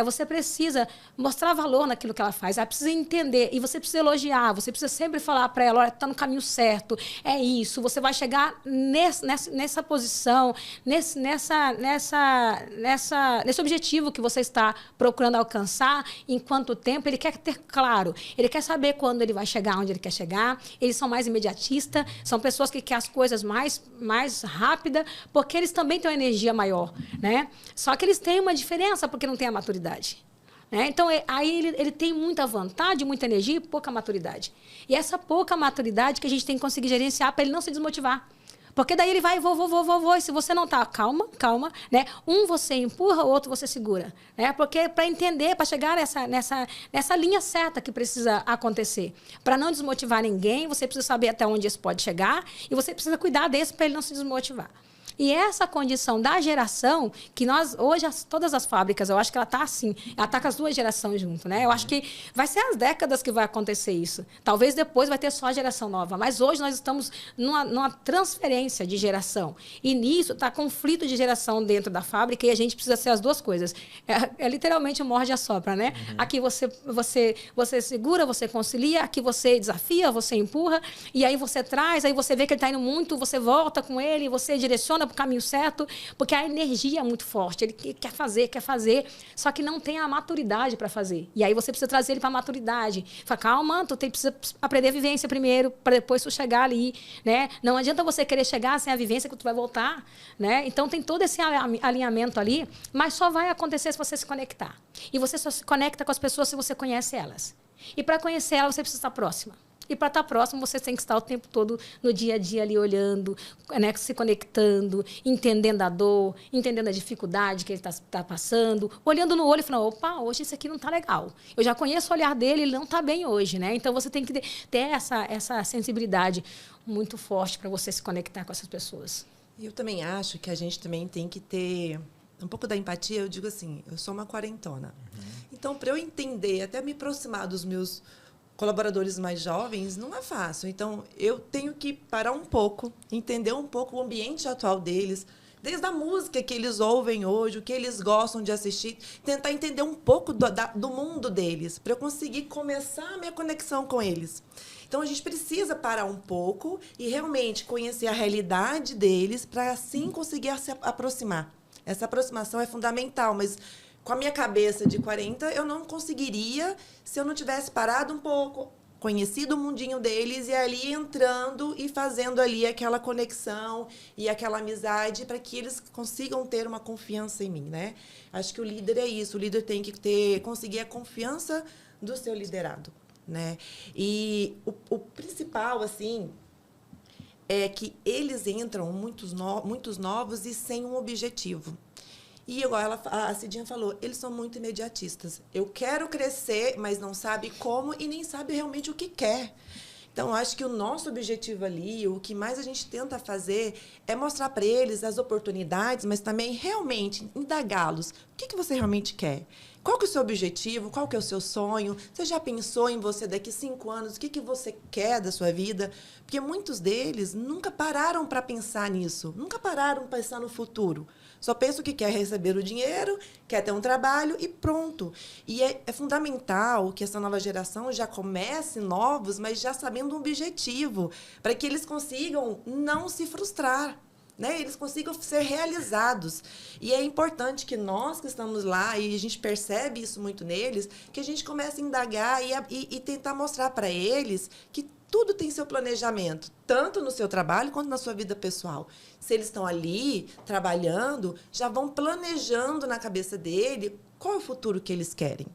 você precisa mostrar valor naquilo que ela faz. Ela precisa entender e você precisa elogiar. Você precisa sempre falar para ela, olha, está no caminho certo, é isso. Você vai chegar nessa posição, nesse objetivo que você está procurando alcançar, em quanto tempo. Ele quer ter claro. Ele quer saber quando ele vai chegar onde ele quer chegar. Eles são mais imediatistas, são pessoas que querem as coisas mais rápida, porque eles também têm uma energia maior, né? Só que eles têm uma diferença porque não têm a maturidade. Né? Então, aí ele tem muita vontade, muita energia e pouca maturidade. E essa pouca maturidade que a gente tem que conseguir gerenciar para ele não se desmotivar. Porque daí ele vai, vou, e se você não tá, calma, né? Um você empurra, o outro você segura, né? Porque para entender, para chegar nessa linha certa que precisa acontecer, para não desmotivar ninguém, você precisa saber até onde isso pode chegar e você precisa cuidar desse para ele não se desmotivar. E essa condição da geração, que nós, hoje, todas as fábricas, eu acho que ela está assim, ela está com as duas gerações junto, né? Eu acho que vai ser as décadas que vai acontecer isso. Talvez depois vai ter só a geração nova, mas hoje nós estamos numa transferência de geração. E nisso está conflito de geração dentro da fábrica e a gente precisa ser as duas coisas. É literalmente o morde e assopra, né? Uhum. Aqui você segura, você concilia, aqui você desafia, você empurra, e aí você traz, aí você vê que ele está indo muito, você volta com ele, você direciona para o caminho certo, porque a energia é muito forte. Ele quer fazer, só que não tem a maturidade para fazer. E aí você precisa trazer ele para a maturidade. Fala, calma, tu precisa aprender a vivência primeiro, para depois tu chegar ali, né? Não adianta você querer chegar sem a vivência que tu vai voltar, né? Então tem todo esse alinhamento ali, mas só vai acontecer se você se conectar. E você só se conecta com as pessoas se você conhece elas. E para conhecer elas, você precisa estar próxima. E para estar próximo, você tem que estar o tempo todo no dia a dia ali olhando, né, se conectando, entendendo a dor, entendendo a dificuldade que ele está passando, olhando no olho e falando, opa, hoje isso aqui não está legal. Eu já conheço o olhar dele, ele não está bem hoje, né? Então, você tem que ter essa sensibilidade muito forte para você se conectar com essas pessoas. Eu também acho que a gente também tem que ter um pouco da empatia. Eu digo assim, eu sou uma quarentona. Uhum. Então, para eu entender, até me aproximar dos meus colaboradores mais jovens, não é fácil. Então, eu tenho que parar um pouco, entender um pouco o ambiente atual deles, desde a música que eles ouvem hoje, o que eles gostam de assistir, tentar entender um pouco do mundo deles, para eu conseguir começar a minha conexão com eles. Então, a gente precisa parar um pouco e realmente conhecer a realidade deles, para assim conseguir se aproximar. Essa aproximação é fundamental, mas com a minha cabeça de 40, eu não conseguiria se eu não tivesse parado um pouco, conhecido o mundinho deles e ali entrando e fazendo ali aquela conexão e aquela amizade para que eles consigam ter uma confiança em mim, né? Acho que o líder é isso, o líder tem que conseguir a confiança do seu liderado, né? E o principal, assim, é que eles entram muitos novos e sem um objetivo. E igual a Cidinha falou, eles são muito imediatistas. Eu quero crescer, mas não sabe como e nem sabe realmente o que quer. Então, acho que o nosso objetivo ali, o que mais a gente tenta fazer é mostrar para eles as oportunidades, mas também realmente indagá-los. O que você realmente quer? Qual que é o seu objetivo? Qual que é o seu sonho? Você já pensou em você daqui 5 anos? O que você quer da sua vida? Porque muitos deles nunca pararam para pensar nisso. Nunca pararam para pensar no futuro. Só pensam que quer receber o dinheiro, quer ter um trabalho e pronto. E é fundamental que essa nova geração já comece novos, mas já sabendo um objetivo, para que eles consigam não se frustrar. né? Eles consigam ser realizados. E é importante que nós que estamos lá, e a gente percebe isso muito neles, que a gente comece a indagar e tentar mostrar para eles que tudo tem seu planejamento, tanto no seu trabalho quanto na sua vida pessoal. Se eles estão ali trabalhando, já vão planejando na cabeça dele qual é o futuro que eles querem.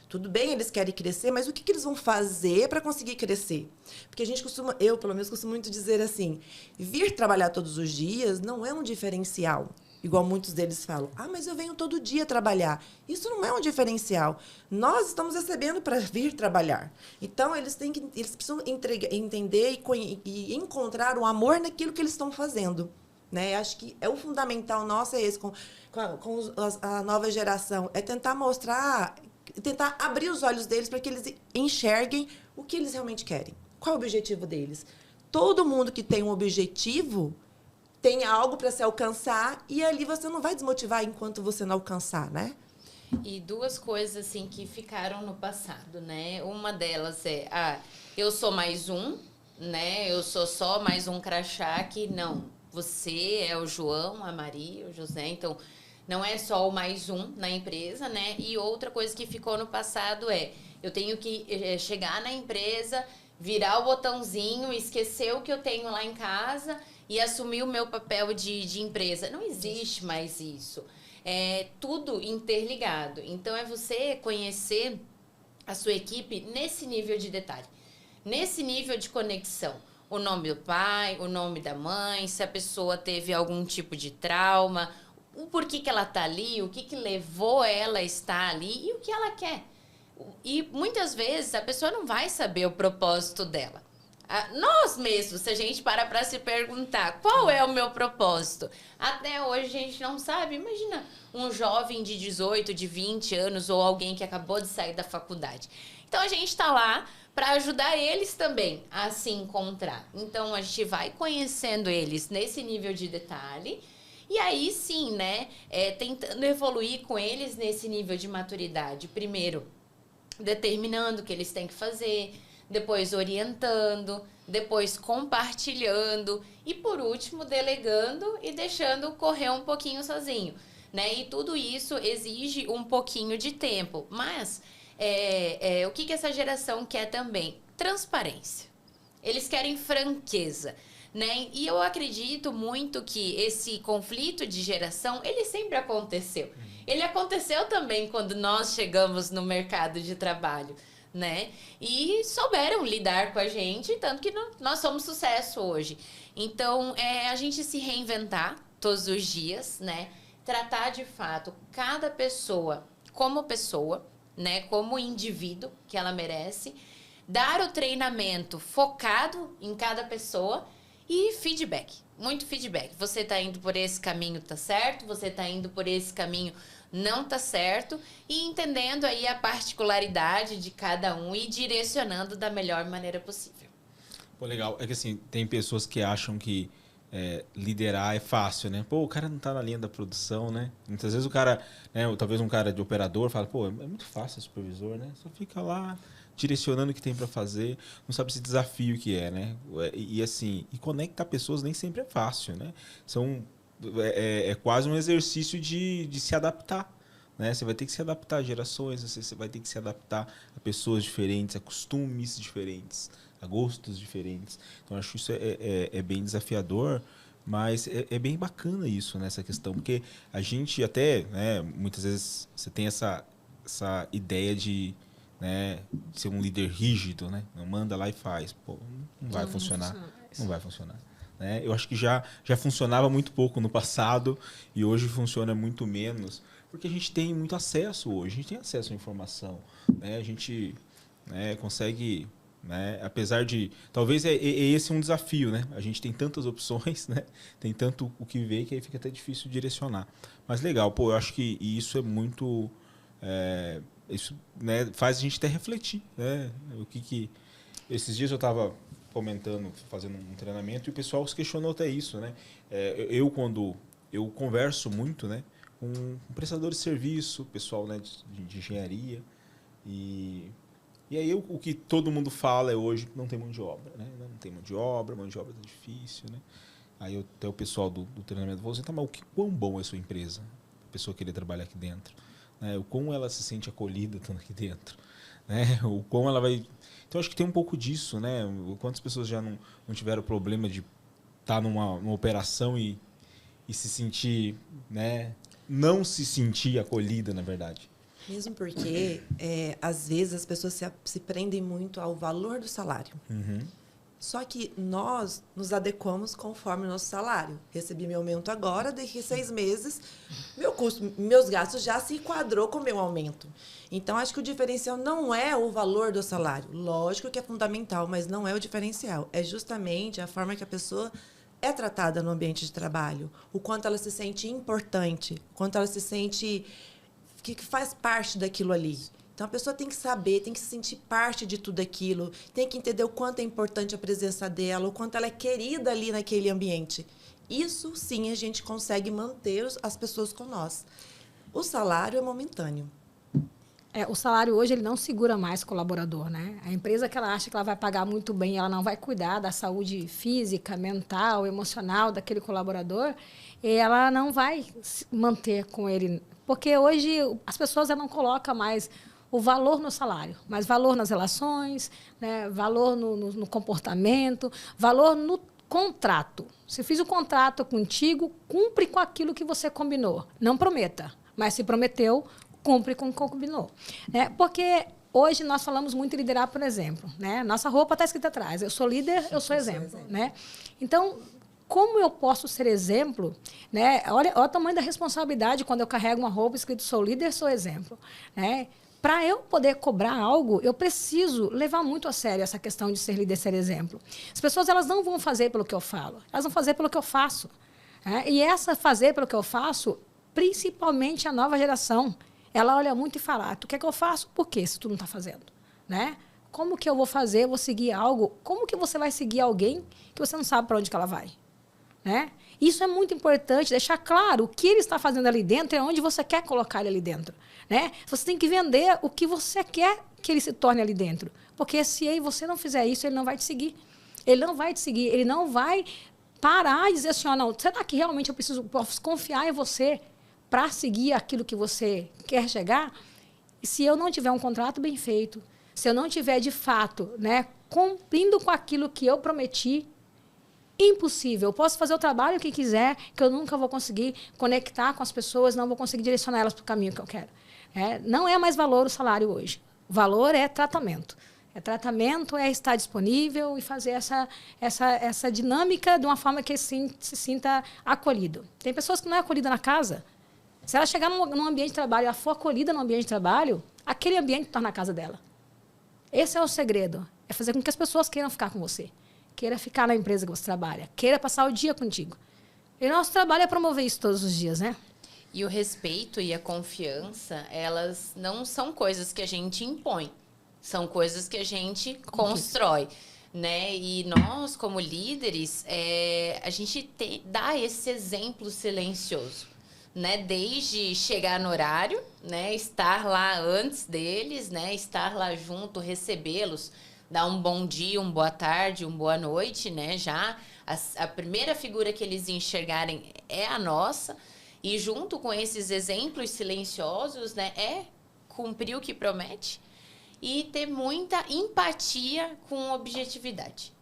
Tudo bem, eles querem crescer, mas o que eles vão fazer para conseguir crescer? Porque a gente costuma, eu pelo menos costumo muito dizer assim, vir trabalhar todos os dias não é um diferencial. Igual muitos deles falam, mas eu venho todo dia trabalhar. Isso não é um diferencial. Nós estamos recebendo para vir trabalhar. Então, eles precisam entender e encontrar o amor naquilo que eles estão fazendo. Né? Acho que o fundamental nosso é esse, com a nova geração, é tentar mostrar, tentar abrir os olhos deles para que eles enxerguem o que eles realmente querem. Qual é o objetivo deles? Todo mundo que tem um objetivo tem algo para se alcançar e ali você não vai desmotivar enquanto você não alcançar, né? E duas coisas assim que ficaram no passado, né? Uma delas é, eu sou mais um, né? Eu sou só mais um crachá que não. Você é o João, a Maria, o José, então não é só o mais um na empresa, né? E outra coisa que ficou no passado é, eu tenho que chegar na empresa, virar o botãozinho, esquecer o que eu tenho lá em casa e assumir o meu papel de empresa. Não existe mais isso. É tudo interligado. Então, é você conhecer a sua equipe nesse nível de detalhe, nesse nível de conexão. O nome do pai, o nome da mãe, se a pessoa teve algum tipo de trauma, o porquê que ela está ali, o que levou ela a estar ali e o que ela quer. E muitas vezes a pessoa não vai saber o propósito dela. Nós mesmos, se a gente para se perguntar qual é o meu propósito, até hoje a gente não sabe. Imagina um jovem de 18, de 20 anos ou alguém que acabou de sair da faculdade. Então a gente está lá para ajudar eles também a se encontrar. Então a gente vai conhecendo eles nesse nível de detalhe e aí sim, né, tentando evoluir com eles nesse nível de maturidade. Primeiro, determinando o que eles têm que fazer, depois orientando, depois compartilhando e, por último, delegando e deixando correr um pouquinho sozinho, né? E tudo isso exige um pouquinho de tempo. Mas o que essa geração quer também? Transparência. Eles querem franqueza, né? E eu acredito muito que esse conflito de geração, ele sempre aconteceu. Ele aconteceu também quando nós chegamos no mercado de trabalho, né? E souberam lidar com a gente, tanto que nós somos sucesso hoje. Então, a gente se reinventar todos os dias, né? Tratar de fato cada pessoa, né? Como indivíduo que ela merece. Dar o treinamento focado em cada pessoa e feedback. Muito feedback. Você tá indo por esse caminho, tá certo? Você tá indo por esse caminho, não tá certo, e entendendo aí a particularidade de cada um e direcionando da melhor maneira possível. Pô, legal. É que assim, tem pessoas que acham que liderar é fácil, né? Pô, o cara não tá na linha da produção, né? Muitas vezes o cara, né, talvez um cara de operador fala, pô, é muito fácil ser supervisor, né? Só fica lá direcionando o que tem para fazer, não sabe esse desafio que é, né? E assim, e conectar pessoas nem sempre é fácil, né? É quase um exercício de se adaptar, né? Você vai ter que se adaptar a gerações, você vai ter que se adaptar a pessoas diferentes, a costumes diferentes, a gostos diferentes. Então, acho que isso é bem desafiador, mas é bem bacana isso, né? Essa questão, porque a gente até, né, muitas vezes você tem essa ideia de, né, ser um líder rígido, né? Não manda lá e faz. Pô, não vai funcionar. Não vai funcionar. Né? Eu acho que já funcionava muito pouco no passado e hoje funciona muito menos, porque a gente tem muito acesso hoje, a gente tem acesso à informação, né? A gente, né, consegue, né, apesar de... Talvez esse um desafio, né? A gente tem tantas opções, né? Tem tanto o que ver que aí fica até difícil direcionar. Mas legal, pô, eu acho que isso é muito... isso, né, faz a gente até refletir, né? Esses dias eu estava comentando, fazendo um treinamento, e o pessoal se questionou até isso, né? Quando eu converso muito, né, com prestadores de serviço, pessoal, né, de engenharia, e aí o que todo mundo fala hoje, não tem mão de obra, né? Não tem mão de obra tá difícil, né? Aí até o pessoal do treinamento falou assim, tá, mas quão bom é a sua empresa? A pessoa querer trabalhar aqui dentro. Né? O quão ela se sente acolhida estando aqui dentro. Né? O quão ela vai... Então, acho que tem um pouco disso. Né? Quantas pessoas já não tiveram problema de estar numa operação e se sentir... Né? Não se sentir acolhida, na verdade. Mesmo porque, às vezes, as pessoas se prendem muito ao valor do salário. Uhum. Só que nós nos adequamos conforme o nosso salário. Recebi meu aumento agora, daqui 6 meses, meus gastos já se enquadrou com o meu aumento. Então, acho que o diferencial não é o valor do salário. Lógico que é fundamental, mas não é o diferencial. É justamente a forma que a pessoa é tratada no ambiente de trabalho. O quanto ela se sente importante, o quanto ela se sente que faz parte daquilo ali. Então, a pessoa tem que saber, tem que se sentir parte de tudo aquilo, tem que entender o quanto é importante a presença dela, o quanto ela é querida ali naquele ambiente. Isso, sim, a gente consegue manter as pessoas com nós. O salário é momentâneo. O salário hoje ele não segura mais o colaborador, né? A empresa que ela acha que ela vai pagar muito bem, ela não vai cuidar da saúde física, mental, emocional daquele colaborador, ela não vai se manter com ele. Porque hoje as pessoas não colocam mais o valor no salário, mas valor nas relações, né? Valor no comportamento, valor no contrato. Se fiz o contrato contigo, cumpre com aquilo que você combinou. Não prometa, mas se prometeu, cumpre com o que combinou. Né? Porque hoje nós falamos muito em liderar, por exemplo. Né? Nossa roupa está escrita atrás. Eu sou líder, eu sou exemplo. Né? Então, como eu posso ser exemplo? Né? Olha o tamanho da responsabilidade quando eu carrego uma roupa escrito sou líder, sou exemplo. Né? Para eu poder cobrar algo, eu preciso levar muito a sério essa questão de ser líder, ser exemplo. As pessoas elas não vão fazer pelo que eu falo, elas vão fazer pelo que eu faço. Né? E essa fazer pelo que eu faço, principalmente a nova geração, ela olha muito e fala, tu quer que eu faça? Por quê, se tu não está fazendo? Né? Como que eu vou fazer? Eu vou seguir algo? Como que você vai seguir alguém que você não sabe para onde que ela vai? Né? Isso é muito importante, deixar claro o que ele está fazendo ali dentro e onde você quer colocar ele ali dentro. Né? Você tem que vender o que você quer que ele se torne ali dentro. Porque se você não fizer isso, ele não vai te seguir. Ele não vai te seguir, ele não vai parar e dizer assim, não, será que realmente eu posso confiar em você para seguir aquilo que você quer chegar? E se eu não tiver um contrato bem feito, se eu não tiver, de fato, né, cumprindo com aquilo que eu prometi, impossível. Eu posso fazer o trabalho que quiser, que eu nunca vou conseguir conectar com as pessoas, não vou conseguir direcionar elas para o caminho que eu quero. Não é mais valor o salário hoje. O valor é tratamento. Tratamento é estar disponível e fazer essa dinâmica de uma forma que se sinta acolhido. Tem pessoas que não é acolhida na casa. Se ela chegar num ambiente de trabalho e ela for acolhida num ambiente de trabalho, aquele ambiente torna a casa dela. Esse é o segredo. É fazer com que as pessoas queiram ficar com você. Queira ficar na empresa que você trabalha. Queira passar o dia contigo. E nosso trabalho é promover isso todos os dias, né? E o respeito e a confiança, elas não são coisas que a gente impõe. São coisas que a gente constrói. Né? E nós, como líderes, a gente dá esse exemplo silencioso. Né? Desde chegar no horário, né? Estar lá antes deles, né? Estar lá junto, recebê-los, dar um bom dia, uma boa tarde, uma boa noite, né? Já a primeira figura que eles enxergarem é a nossa. E junto com esses exemplos silenciosos, né? É cumprir o que promete e ter muita empatia com objetividade.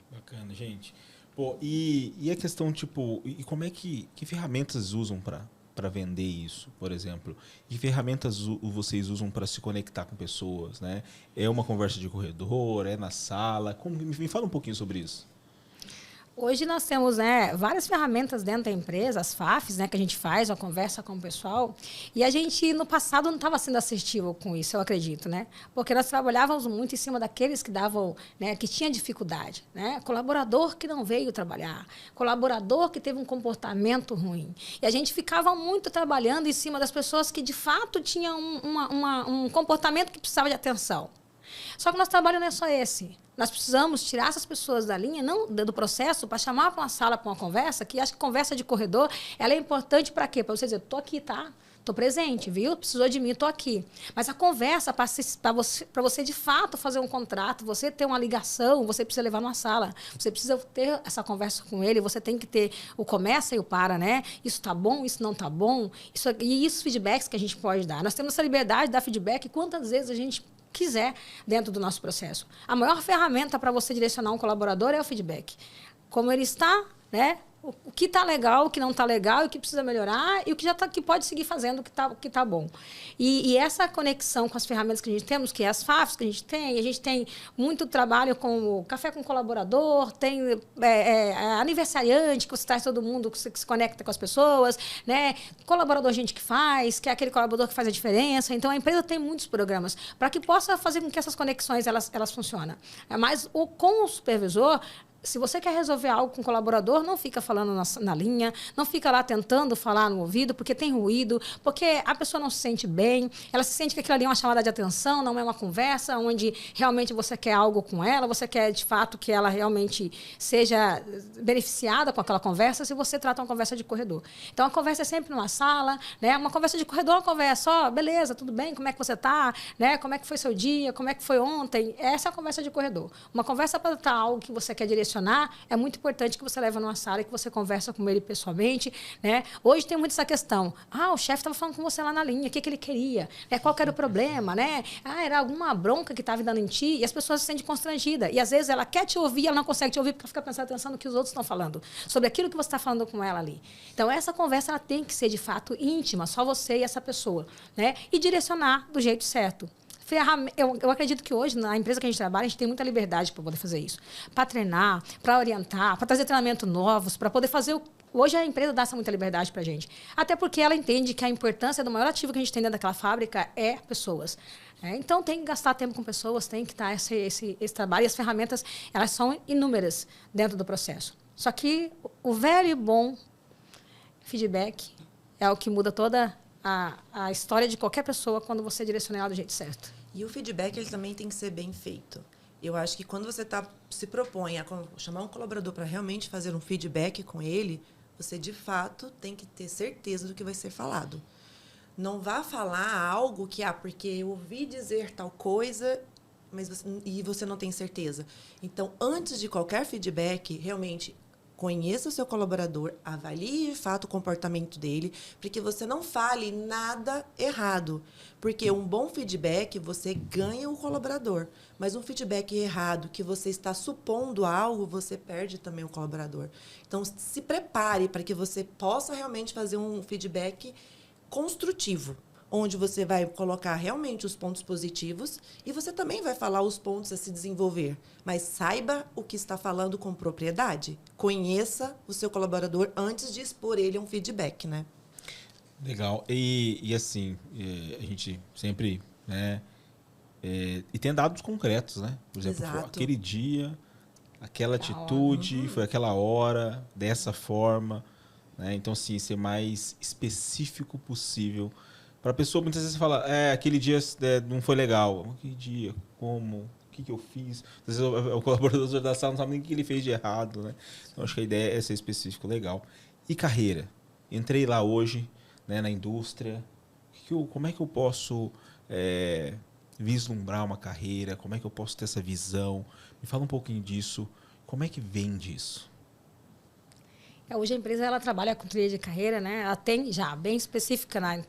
Bacana, gente. Pô, e a questão, tipo, e como é que ferramentas usam para vender isso, por exemplo? Que ferramentas vocês usam para se conectar com pessoas, né? É uma conversa de corredor, é na sala? Me fala um pouquinho sobre isso. Hoje nós temos, né, várias ferramentas dentro da empresa, as FAFs, né, que a gente faz, uma conversa com o pessoal. E a gente, no passado, não estava sendo assertivo com isso, eu acredito, né? Porque nós trabalhávamos muito em cima daqueles que davam, né, que tinha dificuldade, né? Colaborador que não veio trabalhar, colaborador que teve um comportamento ruim. E a gente ficava muito trabalhando em cima das pessoas que, de fato, tinham um comportamento que precisava de atenção. Só que nosso trabalho não é só esse. Nós precisamos tirar essas pessoas da linha, não do processo, para chamar para uma sala, para uma conversa, que acho que conversa de corredor, ela é importante para quê? Para você dizer, estou aqui, tá? Estou presente, viu? Precisou de mim, estou aqui. Mas a conversa, para você de fato fazer um contrato, você ter uma ligação, você precisa levar numa sala. Você precisa ter essa conversa com ele, você tem que ter o começa e o para, né? Isso está bom, isso não está bom. E isso feedbacks que a gente pode dar. Nós temos essa liberdade de dar feedback quantas vezes a gente quiser dentro do nosso processo. A maior ferramenta para você direcionar um colaborador é o feedback. Como ele está, né? O que está legal, o que não está legal, o que precisa melhorar e o que já que pode seguir fazendo o que tá bom. E essa conexão com as ferramentas que a gente temos, que é as FAFs que a gente tem muito trabalho com o café com colaborador, tem aniversariante, que você traz todo mundo, que se conecta com as pessoas, né? Colaborador gente que faz, que é aquele colaborador que faz a diferença. Então, a empresa tem muitos programas para que possa fazer com que essas conexões elas funcionem. Mas com o supervisor, se você quer resolver algo com o colaborador, não fica falando na linha, não fica lá tentando falar no ouvido, porque tem ruído, porque a pessoa não se sente bem, ela se sente que aquilo ali é uma chamada de atenção, não é uma conversa onde realmente você quer algo com ela, você quer, de fato, que ela realmente seja beneficiada com aquela conversa, se você trata uma conversa de corredor. Então, a conversa é sempre numa sala, né? Uma conversa de corredor, uma conversa, beleza, tudo bem, como é que você está, né? Como é que foi seu dia, como é que foi ontem? Essa é a conversa de corredor. Uma conversa para tratar algo que você quer direcionar, é muito importante que você leve numa sala e que você conversa com ele pessoalmente, né? Hoje tem muito essa questão. O chefe estava falando com você lá na linha, o que ele queria, né? Qual que era o problema, né? Era alguma bronca que estava dando em ti e as pessoas se sentem constrangidas. E às vezes ela quer te ouvir, ela não consegue te ouvir porque ela fica prestando atenção no que os outros estão falando, sobre aquilo que você está falando com ela ali. Então, essa conversa ela tem que ser, de fato, íntima, só você e essa pessoa, né? E direcionar do jeito certo. Eu acredito que hoje, na empresa que a gente trabalha, a gente tem muita liberdade para poder fazer isso. Para treinar, para orientar, para trazer treinamentos novos, para poder fazer... Hoje a empresa dá essa muita liberdade para a gente. Até porque ela entende que a importância do maior ativo que a gente tem dentro daquela fábrica é pessoas. Então, tem que gastar tempo com pessoas, tem que estar esse trabalho. E as ferramentas, elas são inúmeras dentro do processo. Só que o velho e bom feedback é o que muda toda a história de qualquer pessoa quando você direciona ela do jeito certo. E o feedback ele também tem que ser bem feito. Eu acho que quando você se propõe a chamar um colaborador para realmente fazer um feedback com ele, você, de fato, tem que ter certeza do que vai ser falado. Não vá falar algo que, porque eu ouvi dizer tal coisa, e você não tem certeza. Então, antes de qualquer feedback, realmente... Conheça o seu colaborador, avalie de fato o comportamento dele, porque você não fale nada errado. Porque um bom feedback, você ganha o colaborador. Mas um feedback errado, que você está supondo algo, você perde também o colaborador. Então, se prepare para que você possa realmente fazer um feedback construtivo, onde você vai colocar realmente os pontos positivos e você também vai falar os pontos a se desenvolver. Mas saiba o que está falando com propriedade. Conheça o seu colaborador antes de expor ele a um feedback, né? Legal. E assim, a gente sempre, né? E tem dados concretos, né? Por exemplo, aquele dia, aquela atitude, foi aquela hora, dessa forma, né? Então, assim, ser mais específico possível. Para a pessoa, muitas vezes, fala, aquele dia não foi legal. Que dia? Como? O que eu fiz? Às vezes o colaborador da sala não sabe nem o que ele fez de errado, né? Então, acho que a ideia é ser específico. Legal. E carreira? Entrei lá hoje, né, na indústria. Como é que eu posso vislumbrar uma carreira? Como é que eu posso ter essa visão? Me fala um pouquinho disso. Como é que vem disso? Hoje a empresa ela trabalha com trilha de carreira, né? Ela tem já bem específica, né?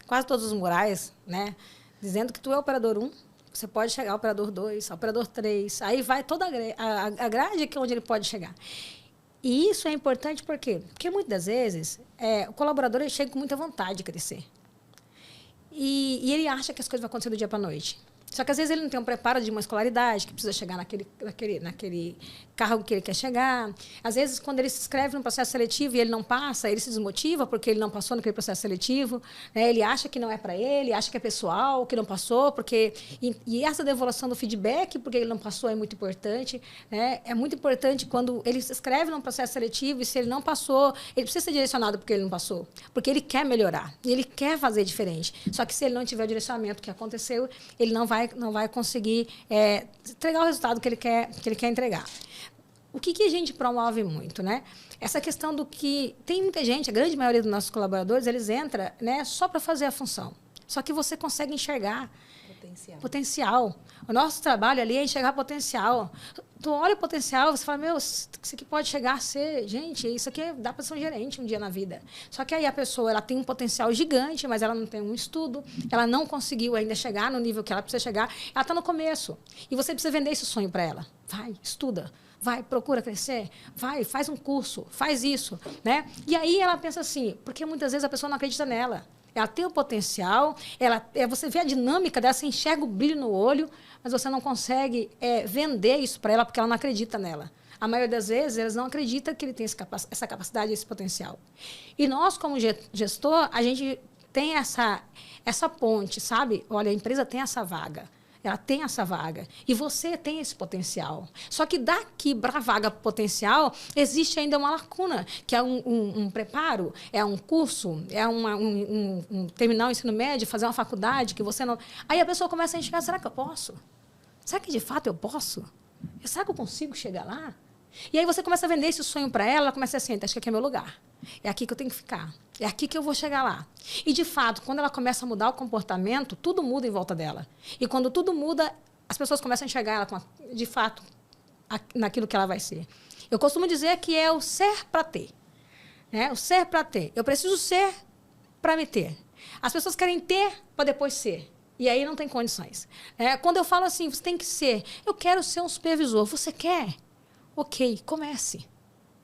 Quase todos os murais, né? Dizendo que tu é operador 1, você pode chegar ao operador 2, operador 3, aí vai toda a grade que é onde ele pode chegar. E isso é importante por quê? Porque muitas das vezes o colaborador ele chega com muita vontade de crescer. E ele acha que as coisas vão acontecer do dia para a noite. Só que às vezes ele não tem um preparo de uma escolaridade, que precisa chegar naquele cargo que ele quer chegar. Às vezes, quando ele se inscreve no processo seletivo e ele não passa, ele se desmotiva porque ele não passou naquele processo seletivo, né? Ele acha que não é para ele, acha que é pessoal, que não passou, e essa devolução do feedback, porque ele não passou, é muito importante, né? É muito importante quando ele se inscreve num processo seletivo e se ele não passou, ele precisa ser direcionado porque ele não passou, porque ele quer melhorar, e ele quer fazer diferente. Só que se ele não tiver o direcionamento que aconteceu, ele não vai conseguir entregar o resultado que ele quer entregar. O que a gente promove muito, né? Essa questão do que... Tem muita gente, a grande maioria dos nossos colaboradores, eles entram, né, só para fazer a função. Só que você consegue enxergar potencial. O nosso trabalho ali é enxergar potencial. Tu olha o potencial, você fala, meu, isso aqui pode chegar a ser... Gente, isso aqui dá para ser um gerente um dia na vida. Só que aí a pessoa, ela tem um potencial gigante, mas ela não tem um estudo, ela não conseguiu ainda chegar no nível que ela precisa chegar, ela está no começo. E você precisa vender esse sonho para ela. Vai, estuda. Vai, procura crescer. Vai, faz um curso. Faz isso, né? E aí ela pensa assim, porque muitas vezes a pessoa não acredita nela. Ela tem o potencial, você vê a dinâmica dela, você enxerga o brilho no olho, mas você não consegue vender isso para ela porque ela não acredita nela. A maioria das vezes, elas não acreditam que ele tem essa capacidade, esse potencial. E nós, como gestor, a gente tem essa ponte, sabe? Olha, a empresa tem essa vaga. Ela tem essa vaga. E você tem esse potencial. Só que daqui para a vaga potencial, existe ainda uma lacuna, que é um preparo, é um curso, é terminar o ensino médio, fazer uma faculdade, que você não... Aí a pessoa começa a enxergar, será que eu posso? Será que de fato eu posso? Será que eu consigo chegar lá? E aí você começa a vender esse sonho para ela, ela começa assim, acho que aqui é meu lugar. É aqui que eu tenho que ficar. É aqui que eu vou chegar lá. E, de fato, quando ela começa a mudar o comportamento, tudo muda em volta dela. E quando tudo muda, as pessoas começam a enxergar ela, de fato, naquilo que ela vai ser. Eu costumo dizer que é o ser para ter. Né? O ser para ter. Eu preciso ser para me ter. As pessoas querem ter para depois ser. E aí não tem condições. Quando eu falo assim, você tem que ser, eu quero ser um supervisor. Você quer? Ok, comece.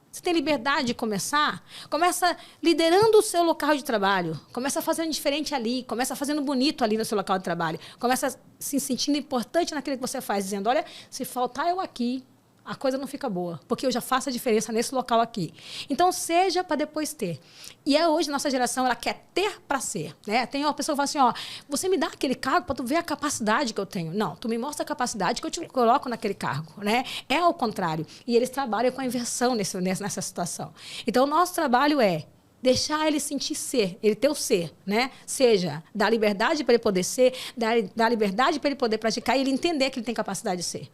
Você tem liberdade de começar? Começa liderando o seu local de trabalho. Começa fazendo diferente ali. Começa fazendo bonito ali no seu local de trabalho. Começa se sentindo importante naquilo que você faz. Dizendo, olha, se faltar eu aqui, a coisa não fica boa. Porque eu já faço a diferença nesse local aqui. Então, seja para depois ter. E hoje, nossa geração, ela quer ter para ser. Né? Tem uma pessoa que fala assim, ó, você me dá aquele cargo para tu ver a capacidade que eu tenho. Não, tu me mostra a capacidade que eu te coloco naquele cargo. Né? É ao contrário. E eles trabalham com a inversão nessa situação. Então, o nosso trabalho é deixar ele sentir ser, ele ter o ser, né? Seja, dar liberdade para ele poder ser, dar liberdade para ele poder praticar e ele entender que ele tem capacidade de ser.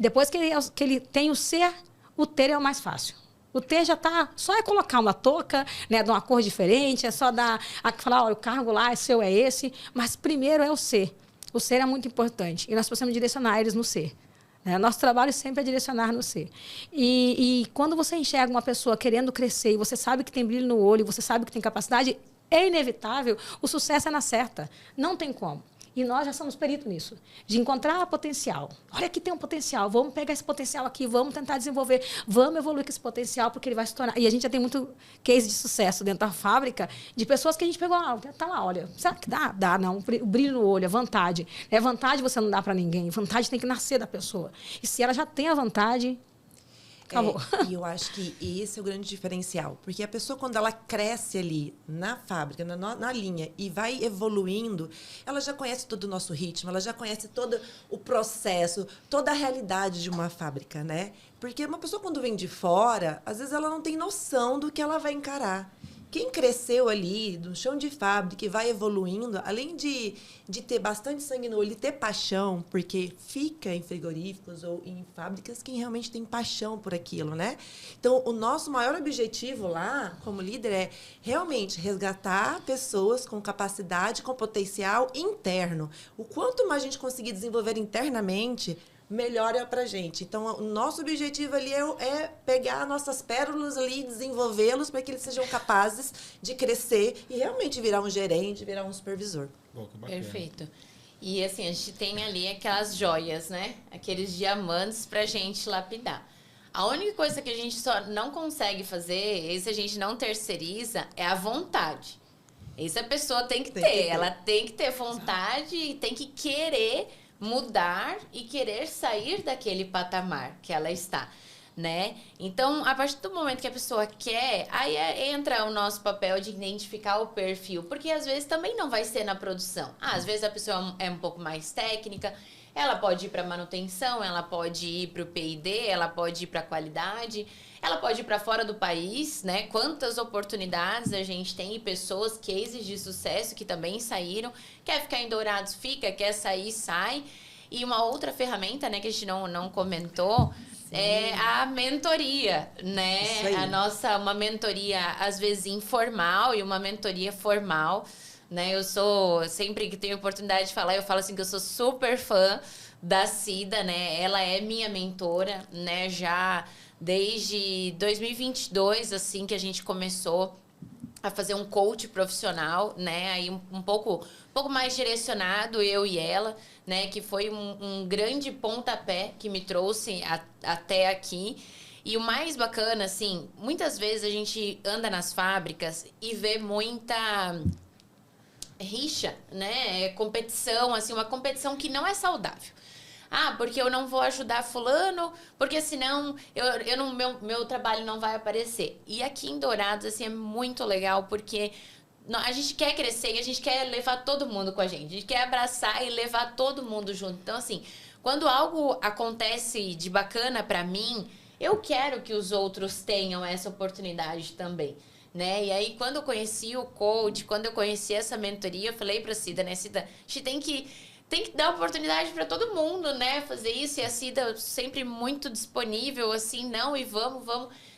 Depois que ele tem o ser, o ter é o mais fácil. O ter já está... Só é colocar uma touca, né, de uma cor diferente, é só falar, olha, o cargo lá é seu, é esse. Mas primeiro é o ser. O ser é muito importante. E nós precisamos direcionar eles no ser. Né? Nosso trabalho sempre é direcionar no ser. E quando você enxerga uma pessoa querendo crescer, e você sabe que tem brilho no olho, você sabe que tem capacidade, é inevitável, o sucesso é na certa. Não tem como. E nós já somos peritos nisso, de encontrar potencial. Olha, aqui tem um potencial, vamos pegar esse potencial aqui, vamos tentar desenvolver, vamos evoluir com esse potencial, porque ele vai se tornar... E a gente já tem muito case de sucesso dentro da fábrica, de pessoas que a gente pegou, tá lá, olha, será que dá? Dá, não. O brilho no olho, a vontade. Vontade você não dá para ninguém, vontade tem que nascer da pessoa. E se ela já tem a vontade... Acabou. E eu acho que esse é o grande diferencial. Porque a pessoa, quando ela cresce ali na fábrica, na linha, e vai evoluindo, ela já conhece todo o nosso ritmo, ela já conhece todo o processo, toda a realidade de uma fábrica, né? Porque uma pessoa, quando vem de fora, às vezes ela não tem noção do que ela vai encarar. Quem cresceu ali, no chão de fábrica, e vai evoluindo, além de ter bastante sangue no olho e ter paixão, porque fica em frigoríficos ou em fábricas quem realmente tem paixão por aquilo, né? Então, o nosso maior objetivo lá, como líder, é realmente resgatar pessoas com capacidade, com potencial interno. O quanto mais a gente conseguir desenvolver internamente, melhor é para a gente. Então, o nosso objetivo ali é pegar nossas pérolas ali e desenvolvê-los para que eles sejam capazes de crescer e realmente virar um gerente, virar um supervisor. Pô, que bacana. Perfeito. E assim, a gente tem ali aquelas joias, né? Aqueles diamantes pra gente lapidar. A única coisa que a gente só não consegue fazer, e se a gente não terceiriza, é a vontade. Isso a pessoa tem que ter. Ela tem que ter vontade e tem que querer mudar e querer sair daquele patamar que ela está, né? Então, a partir do momento que a pessoa quer, aí entra o nosso papel de identificar o perfil, porque às vezes também não vai ser na produção. Às vezes a pessoa é um pouco mais técnica, ela pode ir para manutenção, ela pode ir para o P&D, ela pode ir para qualidade, ela pode ir para fora do país, né? Quantas oportunidades a gente tem e pessoas, cases de sucesso que também saíram. Quer ficar em Dourados, fica. Quer sair, sai. E uma outra ferramenta, né, que a gente não comentou, é a mentoria, né? Uma mentoria, às vezes, informal e uma mentoria formal, né? Eu sou, sempre que tenho oportunidade de falar, eu falo assim que eu sou super fã da Cida, né? Ela é minha mentora, né? Já desde 2022, assim, que a gente começou a fazer um coach profissional, né? Aí um pouco mais direcionado, eu e ela, né? Que foi um grande pontapé que me trouxe até aqui. E o mais bacana, assim, muitas vezes a gente anda nas fábricas e vê muita rixa, né? Competição, assim, uma competição que não é saudável. Ah, porque eu não vou ajudar fulano, porque senão meu trabalho não vai aparecer. E aqui em Dourados, assim, é muito legal, porque a gente quer crescer e a gente quer levar todo mundo com a gente. A gente quer abraçar e levar todo mundo junto. Então, assim, quando algo acontece de bacana pra mim, eu quero que os outros tenham essa oportunidade também, né? E aí, quando eu conheci o coach, quando eu conheci essa mentoria, eu falei pra Cida, né? Cida, a gente tem que dar oportunidade para todo mundo, né? Fazer isso. E a Cida sempre muito disponível, assim, não, e vamos.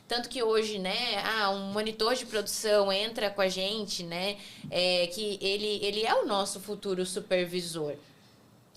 Tanto que hoje, né, um monitor de produção entra com a gente, né? Que ele é o nosso futuro supervisor.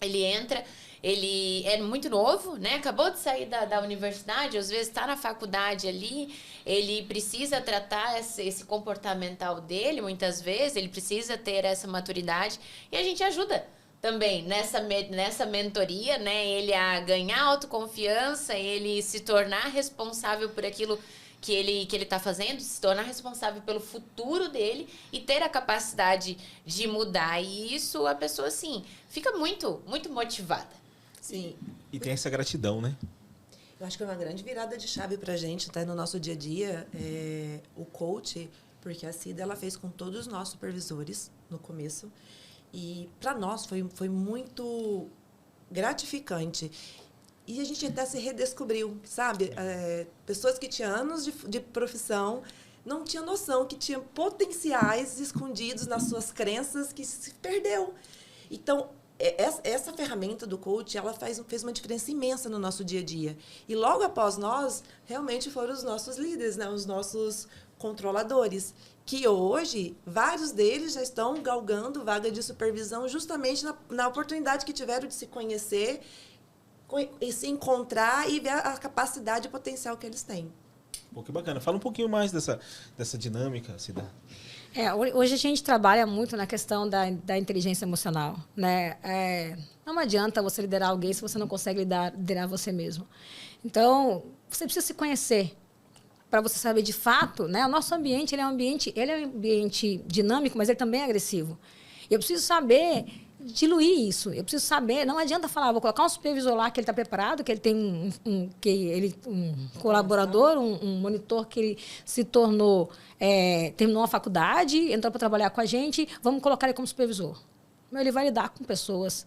Ele entra, ele é muito novo, né? Acabou de sair da universidade, às vezes está na faculdade ali, ele precisa tratar esse comportamental dele, muitas vezes, ele precisa ter essa maturidade e a gente ajuda também nessa mentoria, né? Ele a ganhar autoconfiança, ele se tornar responsável por aquilo que ele tá fazendo, se tornar responsável pelo futuro dele e ter a capacidade de mudar. E isso a pessoa, assim, fica muito, muito motivada. Sim. E tem essa gratidão, né? Eu acho que é uma grande virada de chave para a gente, tá? No nosso dia a dia, o coach, porque a Cida ela fez com todos os nossos supervisores no começo. E para nós foi muito gratificante. E a gente até se redescobriu, sabe? Pessoas que tinham anos de profissão não tinham noção que tinham potenciais escondidos nas suas crenças que se perdeu. Então, essa ferramenta do coach, ela fez uma diferença imensa no nosso dia a dia. E logo após nós, realmente foram os nossos líderes, né? Os nossos controladores, que hoje, vários deles já estão galgando vaga de supervisão justamente na oportunidade que tiveram de se conhecer e se encontrar e ver a capacidade e potencial que eles têm. Pô, que bacana. Fala um pouquinho mais dessa dinâmica, Cida. Hoje a gente trabalha muito na questão da inteligência emocional, né? Não adianta você liderar alguém se você não consegue liderar você mesmo. Então, você precisa se conhecer para você saber de fato, né? O nosso ambiente, ele é um ambiente dinâmico, mas ele também é agressivo. Eu preciso saber diluir isso. Eu preciso saber, não adianta falar, vou colocar um supervisor lá que ele está preparado, que ele tem um colaborador, um monitor que ele se tornou, terminou a faculdade, entrou para trabalhar com a gente, vamos colocar ele como supervisor. Ele vai lidar com pessoas.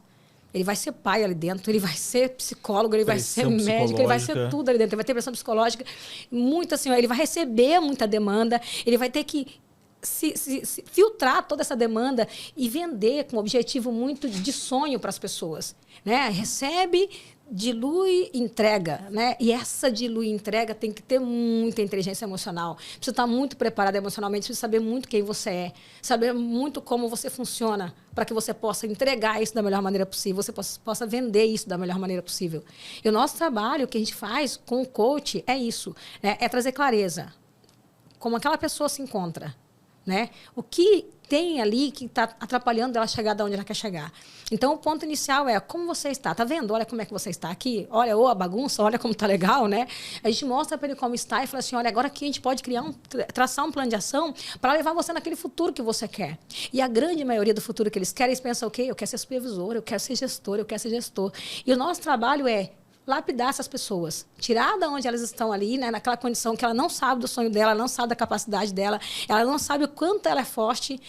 Ele vai ser pai ali dentro, ele vai ser psicólogo, ele vai ser médico, ele vai ser tudo ali dentro. Ele vai ter pressão psicológica, muito assim, ele vai receber muita demanda, ele vai ter que se filtrar toda essa demanda e vender com um objetivo muito de sonho para as pessoas, né? Recebe, dilui, entrega, né? E essa dilui e entrega tem que ter muita inteligência emocional. Precisa estar muito preparada emocionalmente, precisa saber muito quem você é, saber muito como você funciona, para que você possa entregar isso da melhor maneira possível, você possa vender isso da melhor maneira possível. E o nosso trabalho, o que a gente faz com o coach, é isso, né? É trazer clareza. Como aquela pessoa se encontra, né? O que tem ali que está atrapalhando ela chegar de onde ela quer chegar. Então, o ponto inicial é como você está. Tá vendo? Olha como é que você está aqui. Olha, a bagunça, olha como está legal, né? A gente mostra para ele como está e fala assim, olha, agora aqui a gente pode traçar um plano de ação para levar você naquele futuro que você quer. E a grande maioria do futuro que eles querem, eles pensam, ok, eu quero ser supervisor, eu quero ser gestor, eu quero ser gestor. E o nosso trabalho é lapidar essas pessoas, tirar de onde elas estão ali, né, naquela condição que ela não sabe do sonho dela, ela não sabe da capacidade dela, ela não sabe o quanto ela é forte,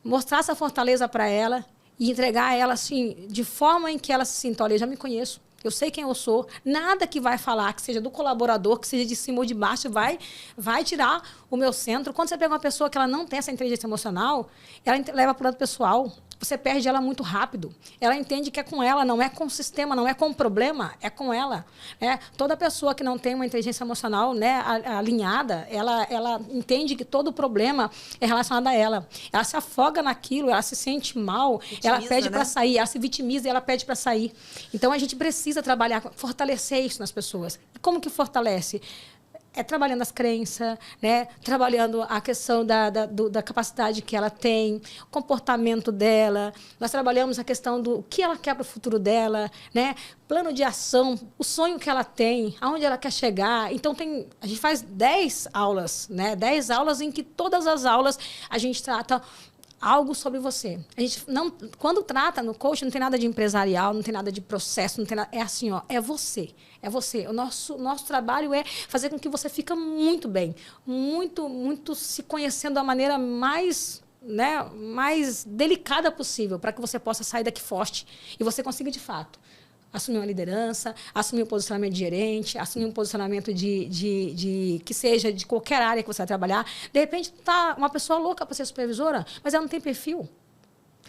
mostrar essa fortaleza para ela e entregar a ela assim, de forma em que ela se sinta, olha, eu já me conheço, eu sei quem eu sou, nada que vai falar, que seja do colaborador, que seja de cima ou de baixo, vai tirar o meu centro. Quando você pega uma pessoa que ela não tem essa inteligência emocional, ela leva para o lado pessoal. você perde ela muito rápido. Ela entende que é com ela, não é com o sistema, não é com o problema, é com ela. Né? Toda pessoa que não tem uma inteligência emocional, né, alinhada, ela entende que todo o problema é relacionado a ela. Ela se afoga naquilo, ela se sente mal, vitimiza, ela pede para sair, ela se vitimiza e ela pede para sair. Então, a gente precisa trabalhar, fortalecer isso nas pessoas. E como que fortalece? É trabalhando as crenças, né? Trabalhando a questão da capacidade que ela tem, o comportamento dela. Nós trabalhamos a questão do que ela quer para o futuro dela, né? Plano de ação, o sonho que ela tem, aonde ela quer chegar. Então, a gente faz 10 aulas, né? 10 aulas em que todas as aulas a gente trata algo sobre você. A gente não, quando trata no coaching, não tem nada de empresarial, não tem nada de processo, não tem nada, é assim, ó, é você. É você. O nosso trabalho é fazer com que você fique muito bem, muito se conhecendo da maneira mais, né, mais delicada possível, para que você possa sair daqui forte e você consiga, de fato, assumir uma liderança, assumir um posicionamento de gerente, assumir um posicionamento de que seja de qualquer área que você vai trabalhar. De repente, tá uma pessoa louca para ser supervisora, mas ela não tem perfil.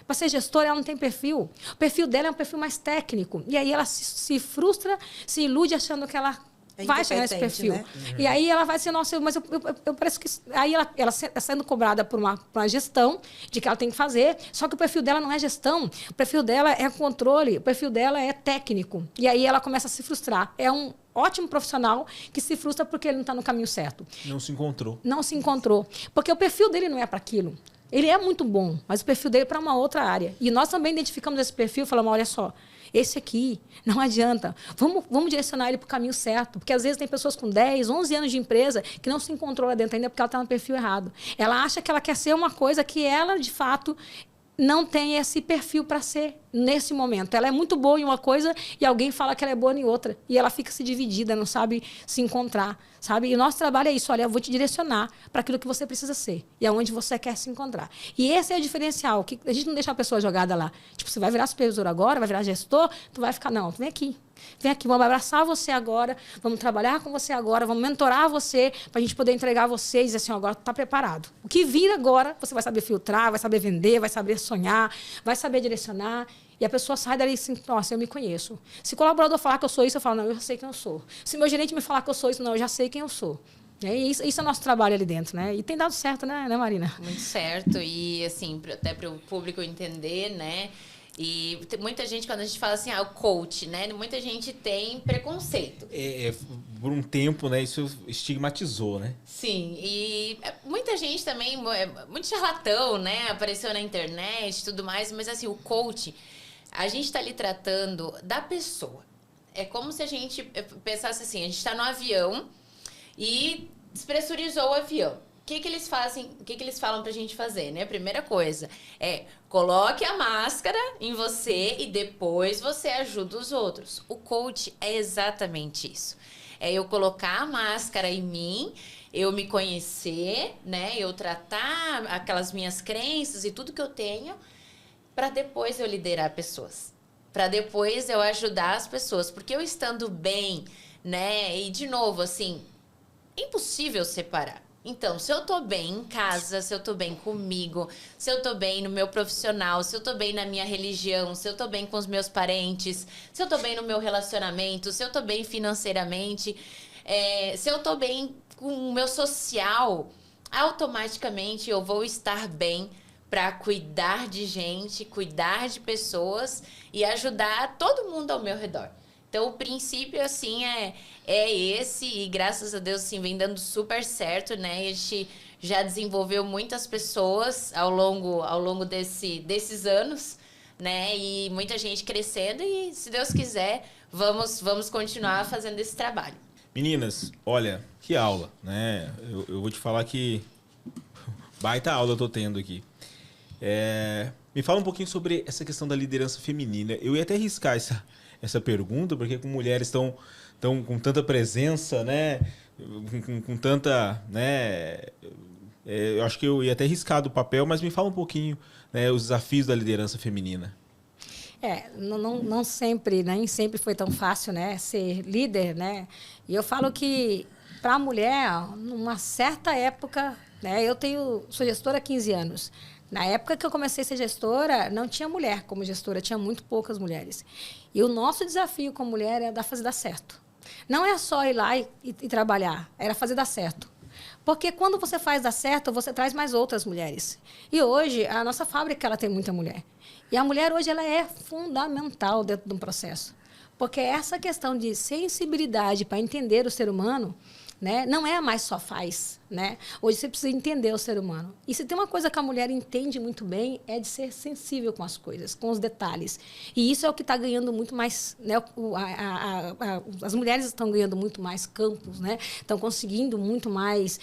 Para ser gestora, ela não tem perfil. O perfil dela é um perfil mais técnico. E aí ela se frustra, se ilude achando que ela vai chegar nesse perfil. Né? E aí ela vai dizer, nossa, mas eu parece que... Aí ela está sendo cobrada por uma gestão de que ela tem que fazer, só que o perfil dela não é gestão, o perfil dela é controle, o perfil dela é técnico. E aí ela começa a se frustrar. É um ótimo profissional que se frustra porque ele não está no caminho certo. Não se encontrou. Não se encontrou. Porque o perfil dele não é para aquilo. Ele é muito bom, mas o perfil dele é para uma outra área. E nós também identificamos esse perfil e falamos, olha só, esse aqui não adianta. Vamos direcionar ele para o caminho certo. Porque, às vezes, tem pessoas com 10, 11 anos de empresa que não se encontrou lá dentro ainda porque ela está no perfil errado. Ela acha que ela quer ser uma coisa que ela, de fato, não tem esse perfil para ser nesse momento. Ela é muito boa em uma coisa e alguém fala que ela é boa em outra. E ela fica se dividida, não sabe se encontrar. Sabe? E o nosso trabalho é isso. Olha, eu vou te direcionar para aquilo que você precisa ser e aonde você quer se encontrar. E esse é o diferencial. Que a gente não deixa a pessoa jogada lá. Tipo, você vai virar supervisor agora, vai virar gestor, tu vai ficar... Não, vem aqui. Vem aqui, vamos abraçar você agora, vamos trabalhar com você agora, vamos mentorar você para a gente poder entregar a você e dizer assim, agora tu está preparado. O que vir agora, você vai saber filtrar, vai saber vender, vai saber sonhar, vai saber direcionar. E a pessoa sai dali assim, nossa, eu me conheço. Se o colaborador falar que eu sou isso, eu falo, não, eu já sei quem eu sou. Se meu gerente me falar que eu sou isso, não, eu já sei quem eu sou. E isso é o nosso trabalho ali dentro, né? E tem dado certo, né, Marina? Muito certo. E, assim, até para o público entender, né? E muita gente, quando a gente fala assim, o coach, né? Muita gente tem preconceito. Por um tempo, né? Isso estigmatizou, né? Sim, e muita gente também, muito charlatão, né? Apareceu na internet e tudo mais, mas assim, o coach, a gente está ali tratando da pessoa. É como se a gente pensasse assim, a gente está no avião e despressurizou o avião. O que eles fazem? O que eles falam pra gente fazer, né? A primeira coisa é coloque a máscara em você e depois você ajuda os outros. O coach é exatamente isso. É eu colocar a máscara em mim, eu me conhecer, né? Eu tratar aquelas minhas crenças e tudo que eu tenho para depois eu liderar pessoas. Para depois eu ajudar as pessoas. Porque eu estando bem, né? E de novo, assim, é impossível separar. Então, se eu tô bem em casa, se eu tô bem comigo, se eu tô bem no meu profissional, se eu tô bem na minha religião, se eu tô bem com os meus parentes, se eu tô bem no meu relacionamento, se eu tô bem financeiramente, se eu tô bem com o meu social, automaticamente eu vou estar bem para cuidar de gente, cuidar de pessoas e ajudar todo mundo ao meu redor. Então, o princípio, assim, é esse, e graças a Deus, assim, vem dando super certo, né? A gente já desenvolveu muitas pessoas ao longo desses anos, né? E muita gente crescendo e, se Deus quiser, vamos continuar fazendo esse trabalho. Meninas, olha, que aula, né? Eu vou te falar que baita aula eu tô tendo aqui. Me fala um pouquinho sobre essa questão da liderança feminina. Eu ia até arriscar essa pergunta, porque com mulheres estão com tanta presença, né? Com tanta, né? Eu acho que eu ia até arriscar do papel, mas me fala um pouquinho, né, os desafios da liderança feminina. Não sempre, nem sempre foi tão fácil, né, ser líder, né? E eu falo que para a mulher, numa certa época, né, sou gestora há 15 anos. Na época que eu comecei a ser gestora, não tinha mulher como gestora, tinha muito poucas mulheres. E o nosso desafio como mulher era fazer dar certo. Não é só ir lá e trabalhar, era fazer dar certo. Porque quando você faz dar certo, você traz mais outras mulheres. E hoje, a nossa fábrica ela tem muita mulher. E a mulher hoje ela é fundamental dentro de um processo. Porque essa questão de sensibilidade para entender o ser humano, né, não é mais só faz. Né? Hoje você precisa entender o ser humano. E se tem uma coisa que a mulher entende muito bem, é de ser sensível com as coisas, com os detalhes. E isso é o que está ganhando muito mais... Né? As mulheres estão ganhando muito mais campos, né? Estão conseguindo muito mais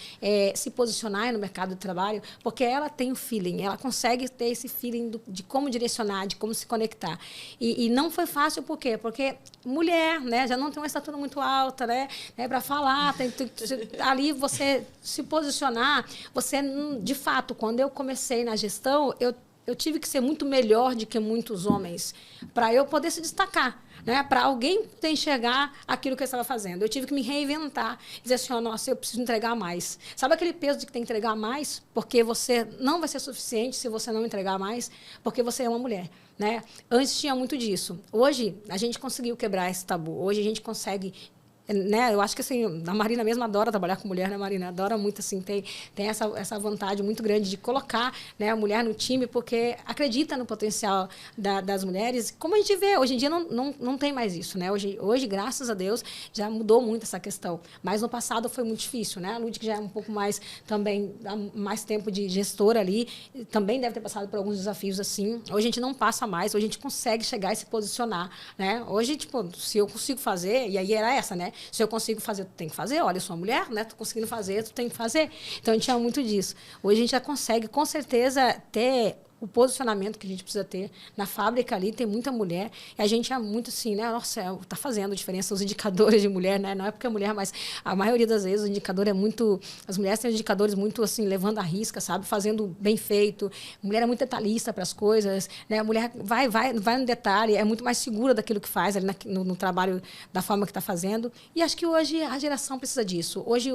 se posicionar no mercado de trabalho, porque ela tem o feeling, ela consegue ter esse feeling de como direcionar, de como se conectar. E não foi fácil, por quê? Porque mulher, né, já não tem uma estatura muito alta, né, para falar, ali você se posicionar, você, de fato, quando eu comecei na gestão, eu tive que ser muito melhor do que muitos homens para eu poder se destacar, né? Para alguém poder enxergar aquilo que eu estava fazendo. Eu tive que me reinventar, dizer assim, oh, nossa, eu preciso entregar mais. Sabe aquele peso de que tem que entregar mais? Porque você não vai ser suficiente se você não entregar mais, porque você é uma mulher. Né? Antes tinha muito disso. Hoje, a gente conseguiu quebrar esse tabu. Hoje, a gente consegue... Né? Eu acho que assim, a Marina mesmo adora trabalhar com mulher, né, Marina? Adora muito, assim, tem essa vontade muito grande de colocar, né, a mulher no time, porque acredita no potencial das mulheres. Como a gente vê, hoje em dia não tem mais isso, né? Hoje, graças a Deus, já mudou muito essa questão. Mas no passado foi muito difícil, né? A Lud, que já é um pouco mais, também, mais tempo de gestora ali, também deve ter passado por alguns desafios assim. Hoje a gente não passa mais, hoje a gente consegue chegar e se posicionar, né? Hoje, tipo, se eu consigo fazer, e aí era essa, né? Se eu consigo fazer, tu tem que fazer. Olha, eu sou uma mulher, né? Tu conseguindo fazer, tu tem que fazer. Então, a gente tinha muito disso. Hoje, a gente já consegue, com certeza, ter o posicionamento que a gente precisa ter na fábrica ali, tem muita mulher, e a gente é muito assim, né? Nossa, tá fazendo diferença os indicadores de mulher, né? Não é porque é mulher, mas a maioria das vezes o indicador é muito... As mulheres têm indicadores muito, assim, levando a risca, sabe? Fazendo bem feito. A mulher é muito detalhista para as coisas, né? A mulher vai no detalhe, é muito mais segura daquilo que faz ali no trabalho, da forma que está fazendo. E acho que hoje a geração precisa disso. Hoje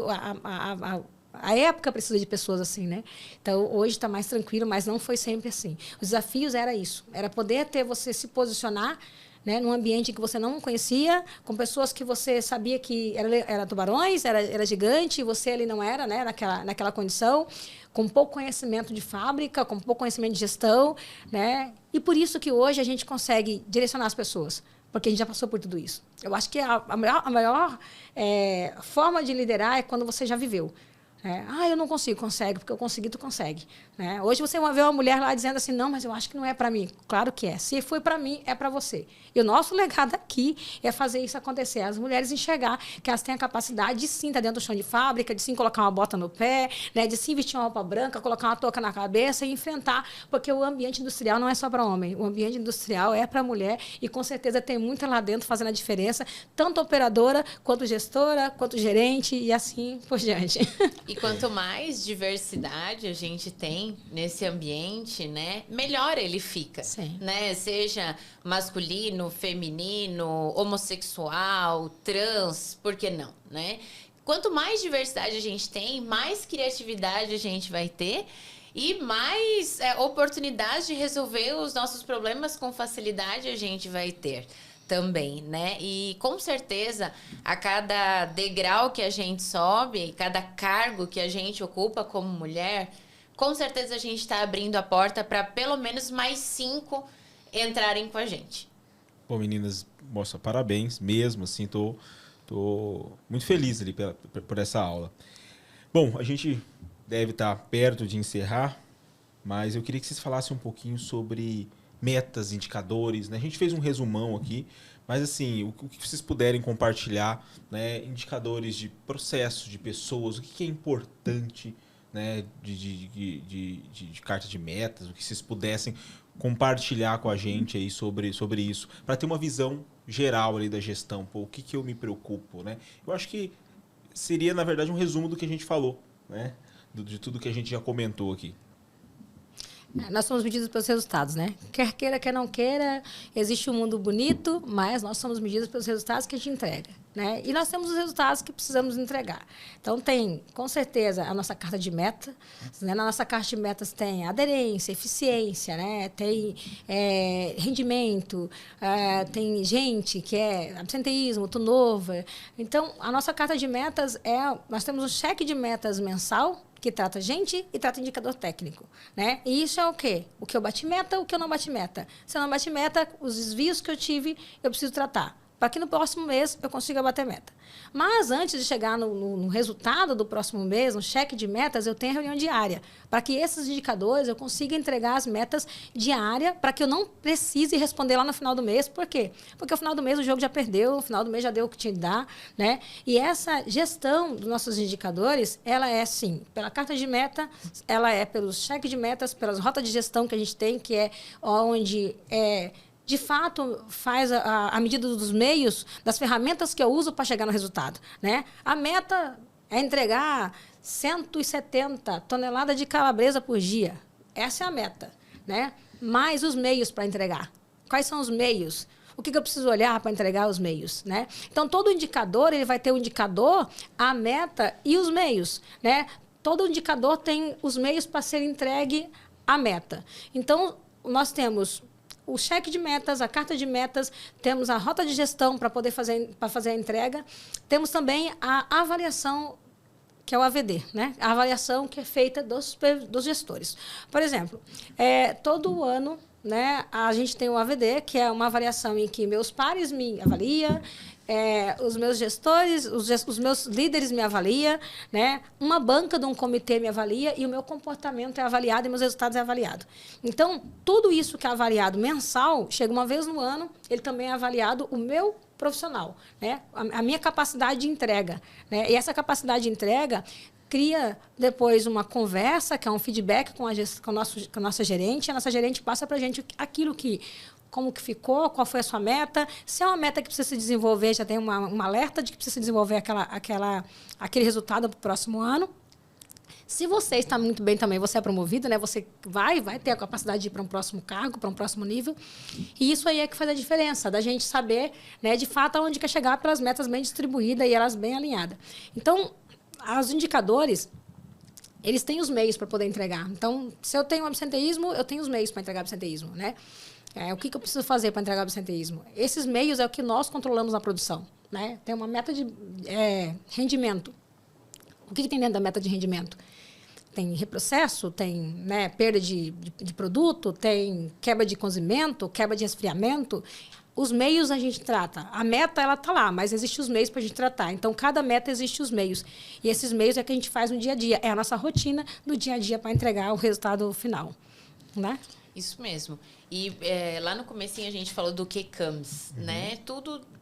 a época precisa de pessoas assim, né? Então, hoje está mais tranquilo, mas não foi sempre assim. Os desafios era isso. Era poder ter você se posicionar, né, num ambiente que você não conhecia, com pessoas que você sabia que era tubarões, era gigante, e você ali não era, né, naquela condição, com pouco conhecimento de fábrica, com pouco conhecimento de gestão, né? E por isso que hoje a gente consegue direcionar as pessoas, porque a gente já passou por tudo isso. Eu acho que a maior forma de liderar é quando você já viveu. Eu não consigo, consegue, porque eu consegui, tu consegue. Né? Hoje você vai ver uma mulher lá dizendo assim, não, mas eu acho que não é para mim. Claro que é. Se foi para mim, é para você. E o nosso legado aqui é fazer isso acontecer. As mulheres enxergar que elas têm a capacidade de sim estar dentro do chão de fábrica, de sim colocar uma bota no pé, né? De sim vestir uma roupa branca, colocar uma touca na cabeça e enfrentar, porque o ambiente industrial não é só para homem. O ambiente industrial é para mulher e com certeza tem muita lá dentro fazendo a diferença, tanto operadora, quanto gestora, quanto gerente e assim por diante. E quanto mais diversidade a gente tem nesse ambiente, né, melhor ele fica. Sim. Né? Seja masculino, feminino, homossexual, trans, por que não? Né? Quanto mais diversidade a gente tem, mais criatividade a gente vai ter e mais oportunidades de resolver os nossos problemas com facilidade a gente vai ter. Também, né? E com certeza, a cada degrau que a gente sobe, cada cargo que a gente ocupa como mulher, com certeza a gente está abrindo a porta para pelo menos mais 5 entrarem com a gente. Bom, meninas, moça, parabéns mesmo, assim, tô muito feliz ali por essa aula. Bom, a gente deve estar perto de encerrar, mas eu queria que vocês falassem um pouquinho sobre metas, indicadores, né? A gente fez um resumão aqui, mas assim, o que vocês puderem compartilhar, né? Indicadores de processo, de pessoas, o que é importante, né? De carta de metas, o que vocês pudessem compartilhar com a gente aí sobre isso, para ter uma visão geral ali da gestão. Pô, o que eu me preocupo, né? Eu acho que seria, na verdade, um resumo do que a gente falou, né? De tudo que a gente já comentou aqui. Nós somos medidos pelos resultados, né? Quer queira, quer não queira, existe um mundo bonito, mas nós somos medidos pelos resultados que a gente entrega. né? E nós temos os resultados que precisamos entregar. Então, tem, com certeza, a nossa carta de meta. Né? Na nossa carta de metas tem aderência, eficiência, né? Tem rendimento, tem gente que é absenteísmo, turnover. Então, a nossa carta de metas nós temos um cheque de metas mensal, que trata gente e trata indicador técnico, né? E isso é o quê? O que eu bati meta, o que eu não bati meta. Se eu não bati meta, os desvios que eu tive, eu preciso tratar, para que no próximo mês eu consiga bater meta. Mas antes de chegar no resultado do próximo mês, no cheque de metas, eu tenho a reunião diária, para que esses indicadores eu consiga entregar as metas diárias, para que eu não precise responder lá no final do mês. Por quê? Porque no final do mês o jogo já perdeu, no final do mês já deu o que tinha que dar, né? E essa gestão dos nossos indicadores, ela é, sim, pela carta de meta, ela é pelos cheques de metas, pelas rotas de gestão que a gente tem, que é onde de fato, faz a medida dos meios, das ferramentas que eu uso para chegar no resultado, né? A meta é entregar 170 toneladas de calabresa por dia. Essa é a meta, né? Mais os meios para entregar. Quais são os meios? O que eu preciso olhar para entregar os meios, né? Então, todo indicador, ele vai ter o indicador, a meta e os meios, né? Todo indicador tem os meios para ser entregue à meta. Então, nós temos o cheque de metas, a carta de metas, temos a rota de gestão para poder fazer a entrega, temos também a avaliação, que é o AVD, né? A avaliação que é feita dos gestores. Por exemplo, todo ano, né, a gente tem o AVD, que é uma avaliação em que meus pares me avaliam, os meus gestores, os meus líderes me avaliam, né? Uma banca de um comitê me avalia e o meu comportamento é avaliado e meus resultados é avaliado. Então, tudo isso que é avaliado mensal, chega uma vez no ano, ele também é avaliado o meu profissional, né? A minha capacidade de entrega, né? E essa capacidade de entrega cria depois uma conversa, que é um feedback com a nossa gerente, e a nossa gerente passa para a gente aquilo como que ficou, qual foi a sua meta. Se é uma meta que precisa se desenvolver, já tem uma alerta de que precisa se desenvolver aquele resultado para o próximo ano. Se você está muito bem também, você é promovido, né? Você vai ter a capacidade de ir para um próximo cargo, para um próximo nível. E isso aí é que faz a diferença, da gente saber, né, de fato, aonde quer chegar pelas metas bem distribuídas e elas bem alinhadas. Então, os indicadores, eles têm os meios para poder entregar. Então, se eu tenho absenteísmo, eu tenho os meios para entregar absenteísmo, né? O que eu preciso fazer para entregar o absenteísmo? Esses meios é o que nós controlamos na produção, né? Tem uma meta de rendimento. O que tem dentro da meta de rendimento? Tem reprocesso, tem, né, perda de produto, tem quebra de cozimento, quebra de resfriamento. Os meios a gente trata. A meta, ela está lá, mas existem os meios para a gente tratar. Então, cada meta existe os meios. E esses meios é que a gente faz no dia a dia. É a nossa rotina do dia a dia para entregar o resultado final, né? Isso mesmo. E lá no comecinho a gente falou do que comes, né?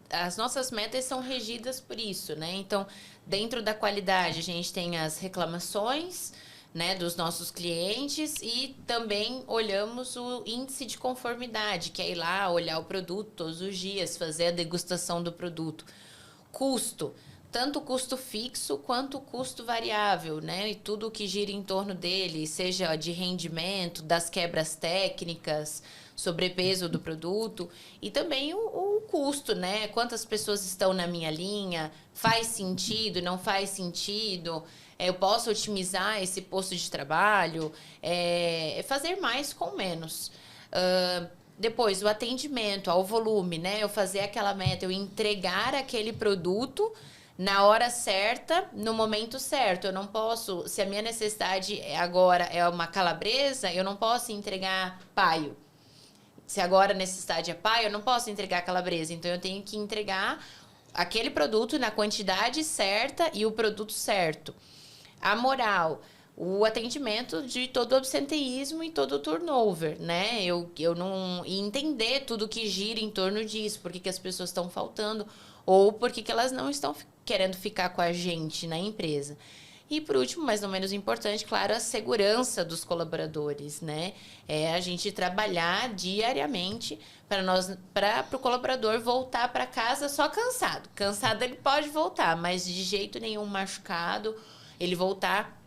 As nossas metas são regidas por isso, né? Então, dentro da qualidade, a gente tem as reclamações, né, dos nossos clientes e também olhamos o índice de conformidade, que é ir lá olhar o produto todos os dias, fazer a degustação do produto. Custo. Tanto o custo fixo quanto o custo variável, né? E tudo o que gira em torno dele, seja de rendimento, das quebras técnicas, sobrepeso do produto e também o custo, né? Quantas pessoas estão na minha linha, faz sentido, não faz sentido, eu posso otimizar esse posto de trabalho, fazer mais com menos. Depois, o atendimento ao volume, né? Eu fazer aquela meta, eu entregar aquele produto na hora certa, no momento certo. Eu não posso, se a minha necessidade agora é uma calabresa, eu não posso entregar paio. Se agora a necessidade é paio, eu não posso entregar calabresa. Então, eu tenho que entregar aquele produto na quantidade certa e o produto certo. A moral, o atendimento de todo o absenteísmo e todo o turnover, né? Eu não... E entender tudo que gira em torno disso, por que as pessoas estão faltando ou por que elas não estão querendo ficar com a gente na empresa. E, por último, mas não menos importante, claro, a segurança dos colaboradores, né? A gente trabalhar diariamente para o colaborador voltar para casa só cansado. Cansado ele pode voltar, mas de jeito nenhum machucado, ele voltar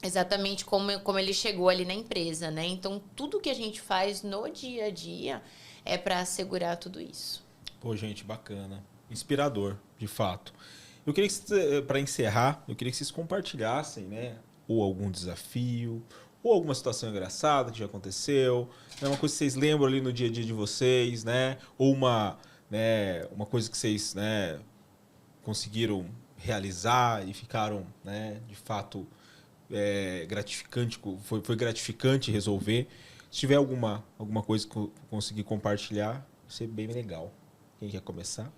exatamente como ele chegou ali na empresa, né? Então, tudo que a gente faz no dia a dia é para assegurar tudo isso. Pô, gente, bacana. Inspirador. de fato. Eu queria que, para encerrar, eu queria que vocês compartilhassem, né? Ou algum desafio, ou alguma situação engraçada que já aconteceu, né, uma coisa que vocês lembram ali no dia a dia de vocês, né? Ou uma coisa que vocês, né, conseguiram realizar e ficaram, né, de fato, gratificante, foi gratificante resolver. Se tiver alguma coisa que eu conseguir compartilhar, vai ser bem legal. Quem quer começar?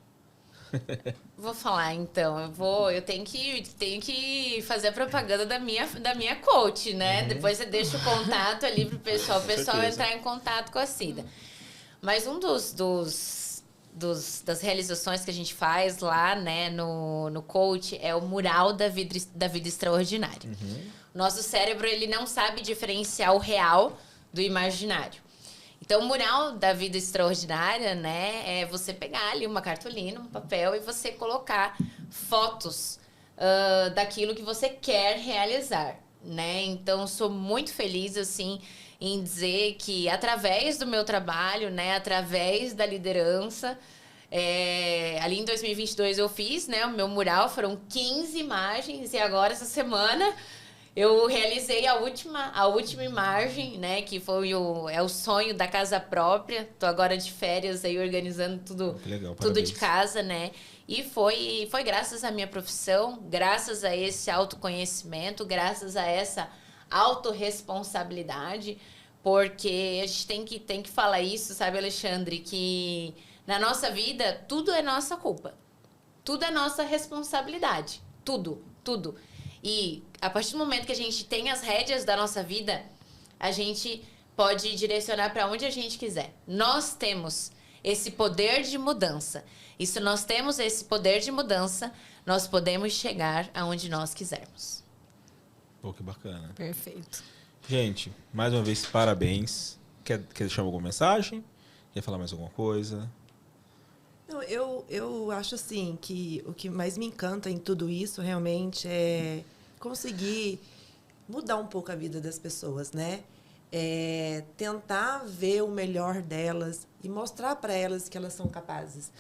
Vou falar, então. Eu tenho que fazer a propaganda da minha coach, né? Depois você deixa o contato ali pro pessoal, entrar em contato com a Cida. Mas um das realizações que a gente faz lá, né, no coach é o mural da vida extraordinária. Nosso cérebro, ele não sabe diferenciar o real do imaginário. Então, o mural da vida extraordinária, né, é você pegar ali uma cartolina, um papel e você colocar fotos daquilo que você quer realizar, né? Então, sou muito feliz, assim, em dizer que através do meu trabalho, né, através da liderança, ali em 2022 eu fiz, né, o meu mural, foram 15 imagens e agora essa semana eu realizei a última imagem, né, que foi o sonho da casa própria. Tô agora de férias aí organizando tudo de casa, né? E foi graças à minha profissão, graças a esse autoconhecimento, graças a essa autorresponsabilidade, porque a gente tem que falar isso, sabe, Alexandre, que na nossa vida tudo é nossa culpa. Tudo é nossa responsabilidade. Tudo. E a partir do momento que a gente tem as rédeas da nossa vida, a gente pode direcionar para onde a gente quiser. Nós temos esse poder de mudança. E se nós temos esse poder de mudança, nós podemos chegar aonde nós quisermos. Pô, que bacana. Perfeito. Gente, mais uma vez, parabéns. Quer deixar alguma mensagem? Quer falar mais alguma coisa? Não, eu acho assim que o que mais me encanta em tudo isso realmente é conseguir mudar um pouco a vida das pessoas, né? Tentar ver o melhor delas e mostrar para elas que elas são capazes.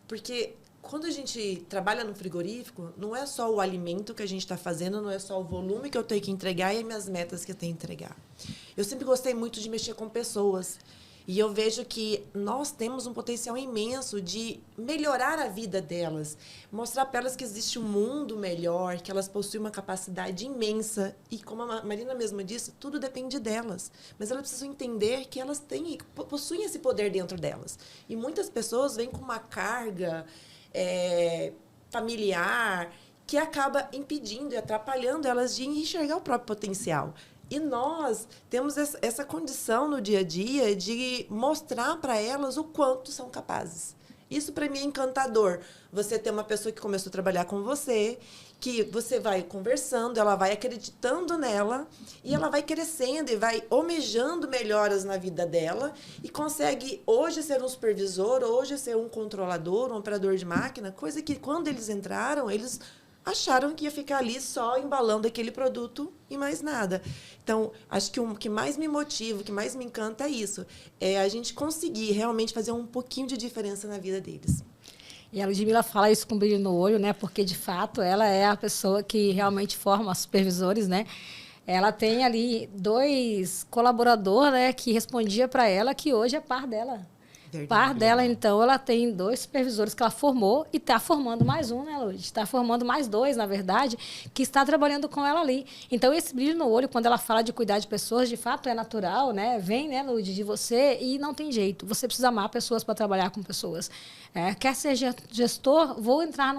Porque quando a gente trabalha no frigorífico, não é só o alimento que a gente está fazendo, não é só o volume que eu tenho que entregar e as minhas metas que eu tenho que entregar. Eu sempre gostei muito de mexer com pessoas. E eu vejo que nós temos um potencial imenso de melhorar a vida delas, mostrar para elas que existe um mundo melhor, que elas possuem uma capacidade imensa. E como a Marina mesma disse, tudo depende delas. Mas elas precisam entender que elas possuem esse poder dentro delas. E muitas pessoas vêm com uma carga familiar que acaba impedindo e atrapalhando elas de enxergar o próprio potencial. E nós temos essa condição no dia a dia de mostrar para elas o quanto são capazes. Isso, para mim, é encantador. Você ter uma pessoa que começou a trabalhar com você, que você vai conversando, ela vai acreditando nela, e ela vai crescendo e vai almejando melhoras na vida dela, e consegue hoje ser um supervisor, hoje ser um controlador, um operador de máquina, coisa que, quando eles entraram, eles acharam que ia ficar ali só embalando aquele produto e mais nada. Então, acho que o que mais me motiva, o que mais me encanta é isso. É a gente conseguir realmente fazer um pouquinho de diferença na vida deles. E a Ludmila fala isso com brilho no olho, né? Porque, de fato, ela é a pessoa que realmente forma os supervisores, né? Ela tem ali 2 colaboradores, né, que respondia para ela, que hoje é par dela. Verdade. Par dela, então, ela tem 2 supervisores que ela formou e está formando mais um, né, Lud? Está formando mais 2, na verdade, que está trabalhando com ela ali. Então, esse brilho no olho, quando ela fala de cuidar de pessoas, de fato, é natural, né? Vem, né, Lud, de você e não tem jeito. Você precisa amar pessoas para trabalhar com pessoas. Quer ser gestor? Vou entrar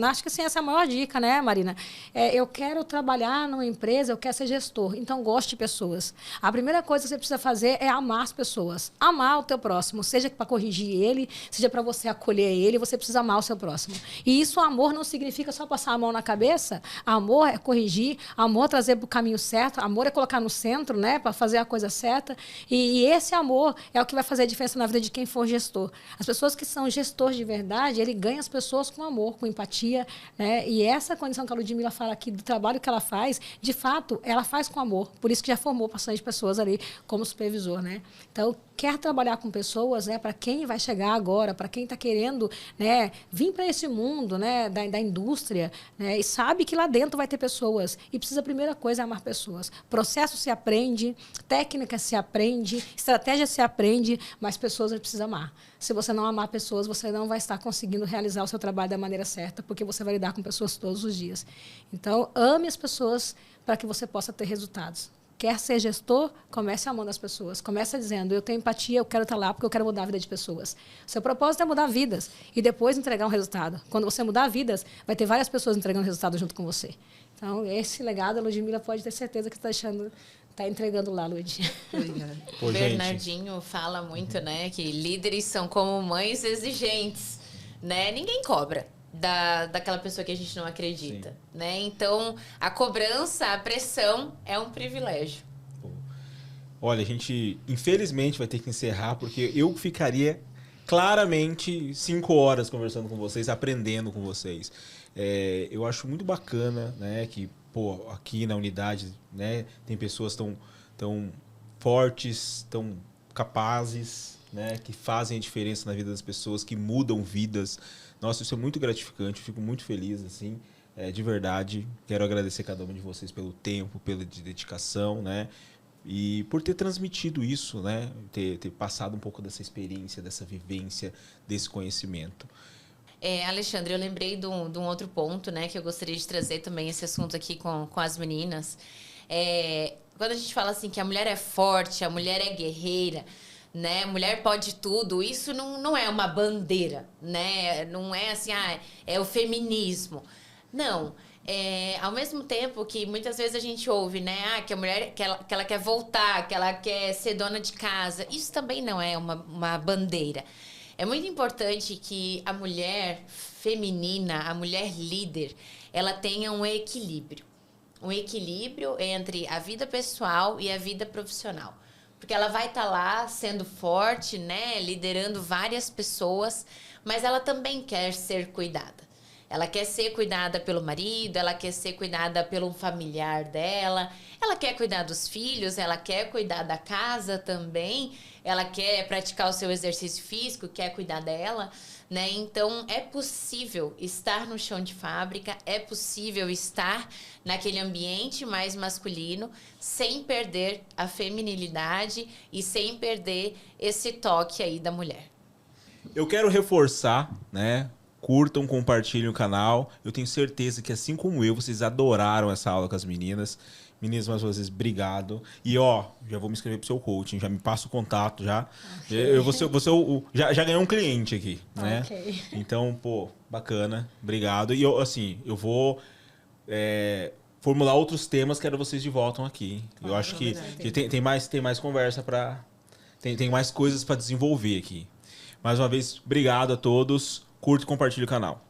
acho que assim, essa é a maior dica, né, Marina? Eu quero trabalhar numa empresa, eu quero ser gestor. Então, goste de pessoas. A primeira coisa que você precisa fazer é amar as pessoas. Amar o teu próximo. Seja para corrigir ele, seja para você acolher ele, você precisa amar o seu próximo. E isso, amor, não significa só passar a mão na cabeça. Amor é corrigir, amor é trazer para o caminho certo, amor é colocar no centro, né, para fazer a coisa certa. E esse amor é o que vai fazer a diferença na vida de quem for gestor. As pessoas que são gestores de verdade, ele ganha as pessoas com amor, com empatia, né? E essa condição que a Ludmila fala aqui do trabalho que ela faz, de fato, ela faz com amor. Por isso que já formou bastante pessoas ali como supervisor, né? Então, quer trabalhar com pessoas, pessoas, né, para quem vai chegar agora, para quem está querendo, né, vir para esse mundo, né, da indústria, né, e sabe que lá dentro vai ter pessoas. E precisa, a primeira coisa, é amar pessoas. Processo se aprende, técnica se aprende, estratégia se aprende, mas pessoas você precisa amar. Se você não amar pessoas, você não vai estar conseguindo realizar o seu trabalho da maneira certa, porque você vai lidar com pessoas todos os dias. Então, ame as pessoas para que você possa ter resultados. Quer ser gestor, comece amando as pessoas. Comece dizendo, eu tenho empatia, eu quero estar lá porque eu quero mudar a vida de pessoas. Seu propósito é mudar vidas e depois entregar um resultado. Quando você mudar vidas, vai ter várias pessoas entregando resultado junto com você. Então, esse legado, a Ludmila pode ter certeza que está entregando lá, Lud. O Bernardinho fala muito, né, que líderes são como mães exigentes, né? Ninguém cobra daquela pessoa que a gente não acredita, né? Então, a cobrança, a pressão é um privilégio. Olha, a gente, infelizmente, vai ter que encerrar, porque eu ficaria claramente 5 horas conversando com vocês, aprendendo com vocês. Eu acho muito bacana, né, que, pô, aqui na unidade, né, tem pessoas tão fortes, tão capazes, né, que fazem a diferença na vida das pessoas, que mudam vidas. Nossa, isso é muito gratificante, fico muito feliz, assim, de verdade. Quero agradecer cada um de vocês pelo tempo, pela dedicação, né? E por ter transmitido isso, né? Ter passado um pouco dessa experiência, dessa vivência, desse conhecimento. Alexandre, eu lembrei de um outro ponto, né? Que eu gostaria de trazer também esse assunto aqui com as meninas. Quando a gente fala assim que a mulher é forte, a mulher é guerreira, né? Mulher pode tudo. Isso não é uma bandeira, né? Não é assim, é o feminismo. Não. Ao mesmo tempo que muitas vezes a gente ouve, né? Que a mulher que ela quer voltar, que ela quer ser dona de casa. Isso também não é uma bandeira. É muito importante que a mulher feminina, a mulher líder, ela tenha um equilíbrio. Um equilíbrio entre a vida pessoal e a vida profissional. Porque ela vai estar lá sendo forte, né, liderando várias pessoas, mas ela também quer ser cuidada. Ela quer ser cuidada pelo marido, ela quer ser cuidada pelo familiar dela, ela quer cuidar dos filhos, ela quer cuidar da casa também, ela quer praticar o seu exercício físico, quer cuidar dela, né? Então, é possível estar no chão de fábrica, é possível estar naquele ambiente mais masculino sem perder a feminilidade e sem perder esse toque aí da mulher. Eu quero reforçar, né? Curtam, compartilhem o canal. Eu tenho certeza que, assim como eu, vocês adoraram essa aula com as meninas. Meninas, mais uma vez, obrigado. E, já vou me inscrever pro seu coaching, já me passa o contato, já. Okay. Eu vou ser já ganhei um cliente aqui, né? Okay. Então, pô, bacana. Obrigado. E, eu vou formular outros temas, quero vocês de volta aqui. Eu acho que tem mais conversa para... Tem mais coisas para desenvolver aqui. Mais uma vez, obrigado a todos. Curte e compartilhe o canal.